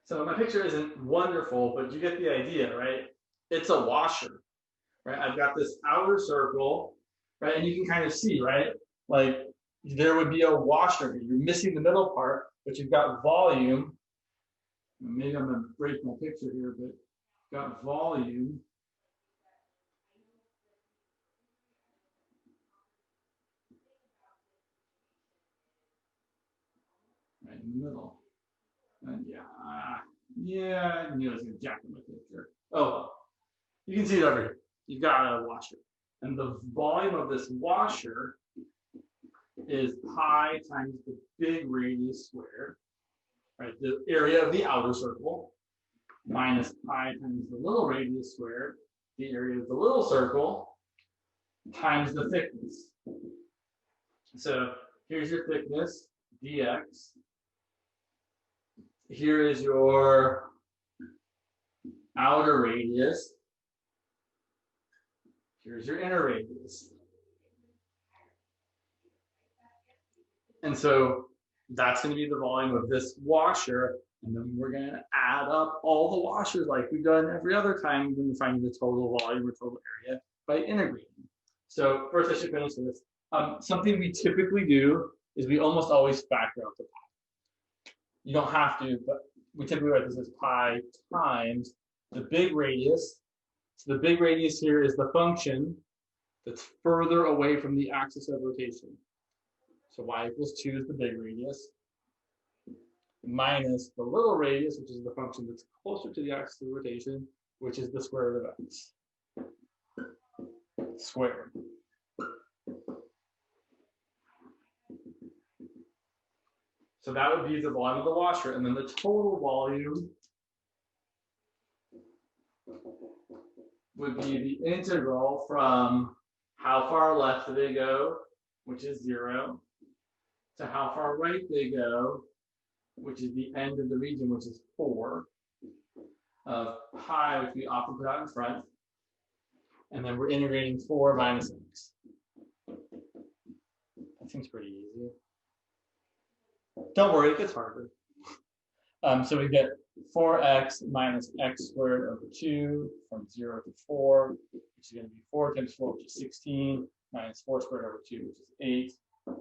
So my picture isn't wonderful, but you get the idea, right? It's a washer, right? I've got this outer circle, right? And you can kind of see, right? Like there would be a washer. You're missing the middle part, but you've got volume. Maybe I'm gonna break my picture here, but got volume. Right in the middle. And yeah, I knew I was gonna jack my picture. Oh well. You can see it over here. You've got a washer. And the volume of this washer is pi times the big radius squared, right? The area of the outer circle, minus pi times the little radius squared, the area of the little circle, times the thickness. So here's your thickness, dx. Here is your outer radius. Here's your inner radius. And so that's going to be the volume of this washer. And then we're going to add up all the washers like we've done every other time when we're finding the total volume or total area by integrating. So first I should finish this. Something we typically do is we almost always factor out the pi. You don't have to, but we typically write this as pi times the big radius. So the big radius here is the function that's further away from the axis of rotation. So y equals 2 is the big radius, minus the little radius, which is the function that's closer to the axis of rotation, which is the square root of x squared. So that would be the volume of the washer, and then the total volume would be the integral from how far left do they go, which is 0, to how far right they go, which is the end of the region, which is 4, of pi, which we often put out in front, and then we're integrating 4 minus x. That seems pretty easy. Don't worry, it gets harder. So we get 4x minus x squared over 2 from 0 to 4, which is going to be 4 times 4, which is 16, minus 4 squared over 2, which is 8,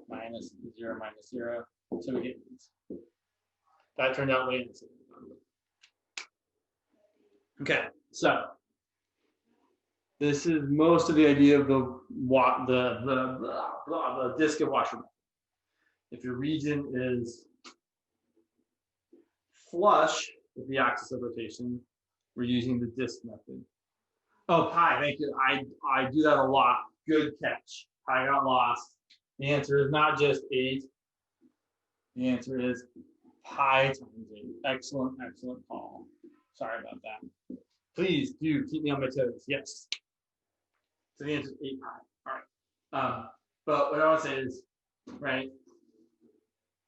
minus 0 minus 0. So we get these. That turned out way easier. Okay, so this is most of the idea of the disk of washer method. If your region is flush with the axis of rotation, we're using the disk method. Oh, pi, thank you. I do that a lot. Good catch. I got lost. The answer is not just 8. The answer is pi times 8. Excellent, excellent call. Sorry about that. Please do keep me on my toes. Yes. So the answer is 8 pi. All right. But what I want to say is, right,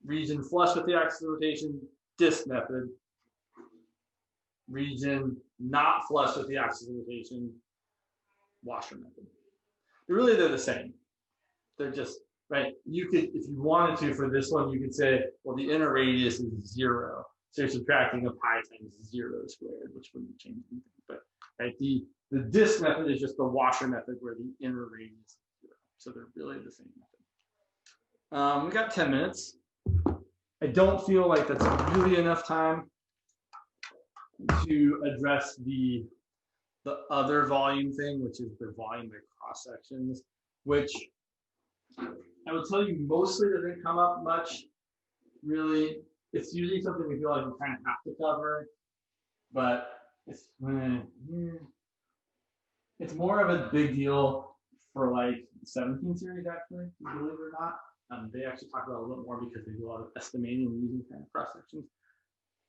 region flush with the axis of rotation, disk method. Region not flush with the axis of rotation, washer method. They're the same. They're just, right, you could, if you wanted to for this one, you could say, well, the inner radius is 0. So you're subtracting a pi times 0 squared, which wouldn't change anything. But right, the disk method is just the washer method where the inner radius is 0. So they're really the same method. We got 10 minutes. I don't feel like that's really enough time to address the other volume thing, which is the volume by cross sections, which I would tell you mostly doesn't come up much. Really, it's usually something we feel like we kind of have to cover, but it's more of a big deal for like 17 series actually, believe it or not. They actually talk about it a little bit more because they do a lot of estimating and using kind of cross sections.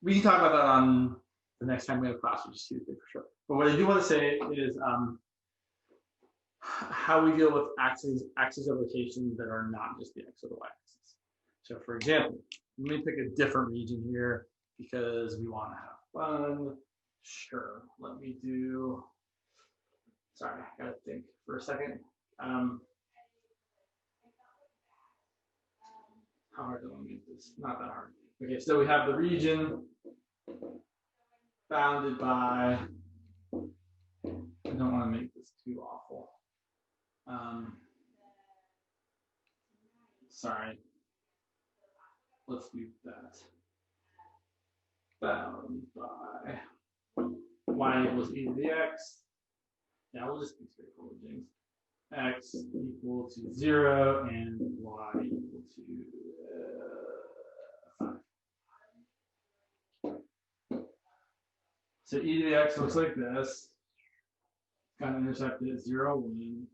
We can talk about that on the next time we have class, which is Tuesday for sure. But what I do want to say is how we deal with axes of rotation that are not just the x or the y axis. So for example, let me pick a different region here because we want to have fun. Sure, let me do, sorry, I gotta think for a second. How hard do I want to make this? Not that hard. Okay, so we have the region bounded by, I don't want to make this too awful. Sorry. Let's do that. Bound by y equals e to the x. Yeah, we'll just be straightforward, James. X equal to 0 and y equal to 5. So e to the x looks like this. Got intercepted at 0, 1.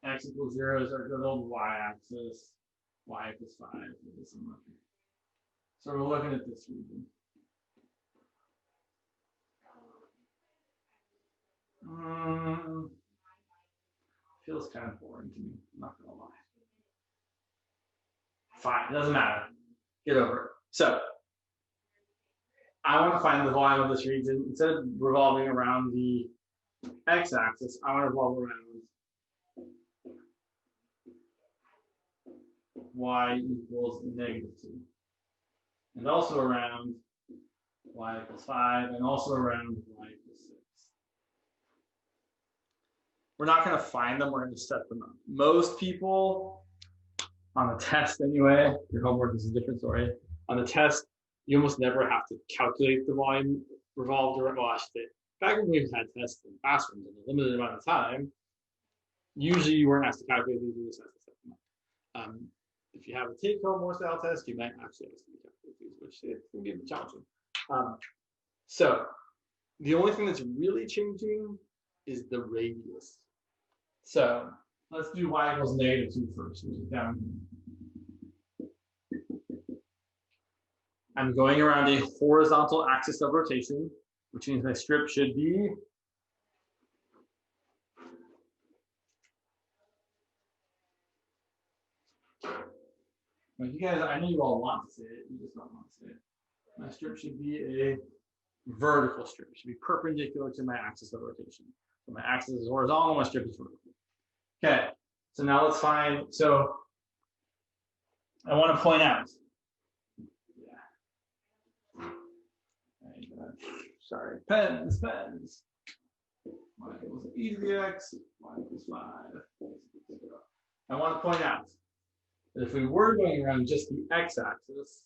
X equals 0 is our good old y-axis. Y equals 5. So we're looking at this region. Feels kind of boring to me, I'm not gonna lie. Fine, it doesn't matter. Get over it. So I want to find the volume of this region. Instead of revolving around the x-axis, I want to revolve around y equals -2. And also around y equals 5, and also around y equals 6. We're not going to find them, we're going to set them up. Most people, on the test anyway, your homework is a different story. On the test, you almost never have to calculate the volume revolved around, well, I should say, back when we've had tests in classrooms in a limited amount of time, usually you weren't asked to calculate these, you just have to set them up. If you have a take-home or style test, you might actually have to calculate these, which can be challenging. So the only thing that's really changing is the radius. So let's do y equals -2 first, which is down here. I'm going around a horizontal axis of rotation, which means my strip should be you guys, I know you all want to say it, you just don't want to say it. My strip should be a vertical strip. It should be perpendicular to my axis of rotation. So my axis is horizontal, my strip is vertical. Okay, so now let's find, so I want to point out. Sorry, pens. Y equals e to the x, y equals 5. I want to point out that if we were going around just the x-axis,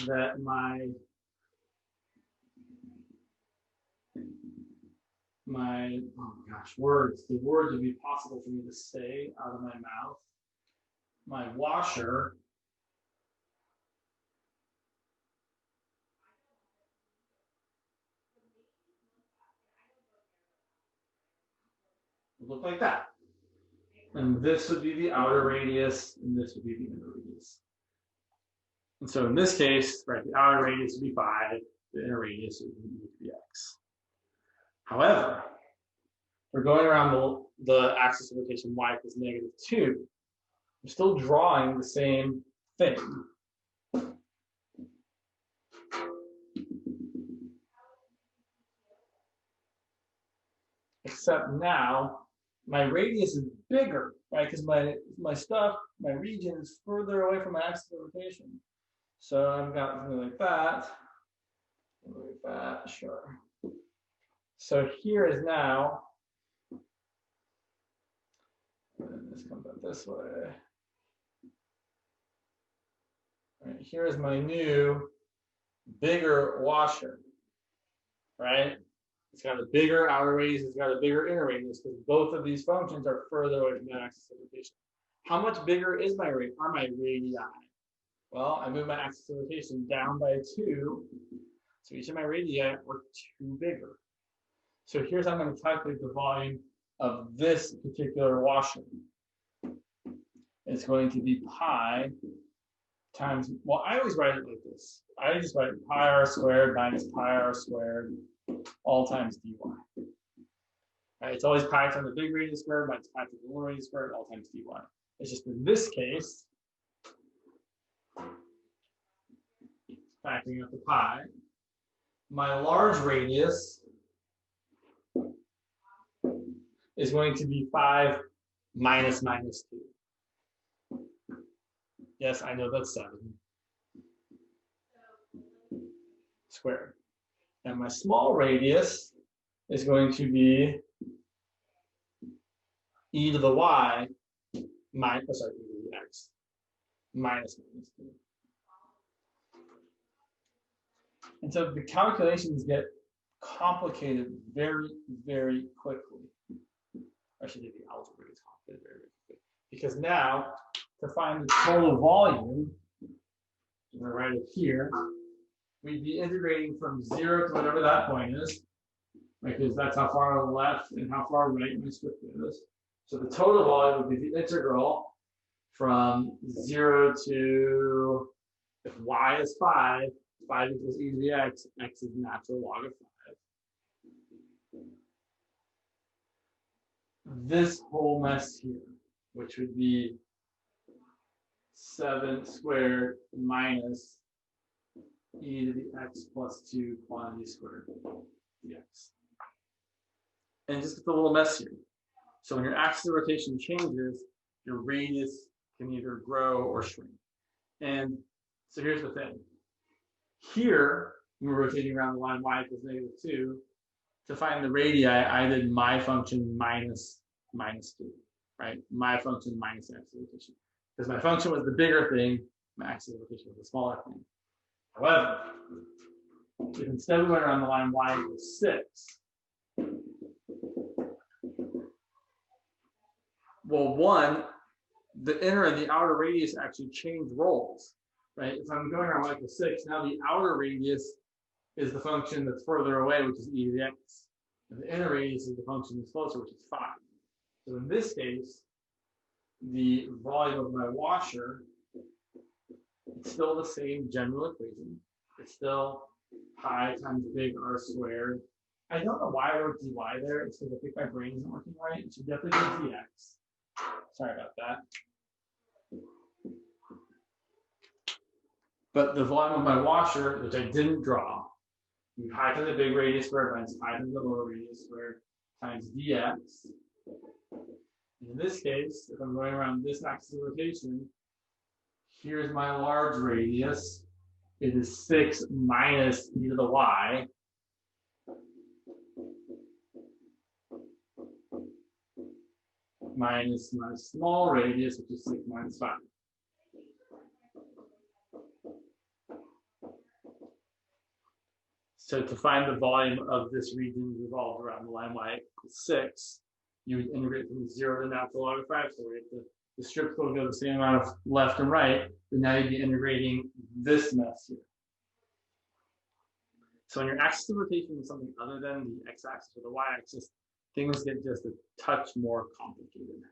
that my oh gosh, the words would be possible for me to say out of my mouth. My washer would look like that. And this would be the outer radius, and this would be the inner radius. And so in this case, right, the outer radius would be 5, the inner radius would be x. However, we're going around the axis of rotation y equals -2. I'm still drawing the same thing. Except now, my radius is bigger, right? Because my region is further away from my axis of rotation. So I've got something like that, sure. So here is now, and this comes out this way. Right, here is my new bigger washer, right? It's got a bigger outer radius, it's got a bigger inner radius, because both of these functions are further away from that axis of rotation. How much bigger are my radii? Well, I move my axis of rotation down by 2, so each of my radii are 2 bigger. So here's how I'm going to calculate the volume of this particular washer. It's going to be pi times, well, I always write it like this. I just write pi r squared minus pi r squared all times dy. Right, it's always pi times the big radius squared minus pi times the little radius squared all times dy. It's just in this case, factoring out the pi, my large radius is going to be 5 minus -2. Yes, I know that's 7 squared. And my small radius is going to be e to the y minus, e to the x minus -2. And so the calculations get complicated very, very quickly. Actually, the algebra gets complicated very, very quickly. Because now, to find the total volume, I'm going to write it here, we'd be integrating from 0 to whatever that point is, right? Because that's how far left and how far right my script is. So the total volume would be the integral from 0 to, if y is 5, 5 equals e to the x, x is natural log of 5. This whole mess here, which would be 7 squared minus e to the x plus 2 quantity squared dx. And just get a little mess here. So when your axis of rotation changes, your radius can either grow or shrink. And so here's the thing. Here, when we're rotating around the line y equals -2, to find the radii, I did my function minus -2, right? My function minus the axis of rotation. Because my function was the bigger thing, my axis of rotation was the smaller thing. However, if instead we went around the line y equals 6, well, one, the inner and the outer radius actually change roles, right? If I'm going around y equals 6, now the outer radius is the function that's further away, which is e to the x. And the inner radius is the function that's closer, which is 5. So in this case, the volume of my washer, it's still the same general equation. It's still pi times big R squared. I don't know why I wrote dy there. It's because I think my brain isn't working right. It should definitely be dx. Sorry about that. But the volume of my washer, which I didn't draw, pi times the big radius squared minus pi times the little radius squared times dx. In this case, if I'm going around this axis of rotation, here's my large radius. It is 6 minus e to the y. Minus my small radius, which is 6 minus 5. So to find the volume of this region revolved around the line y equals 6, you would integrate from 0 to natural log of 5. So right, the strips will go the same amount of left and right, but now you'd be integrating this mess here. So when your axis of rotation is something other than the x-axis or the y-axis, things get just a touch more complicated.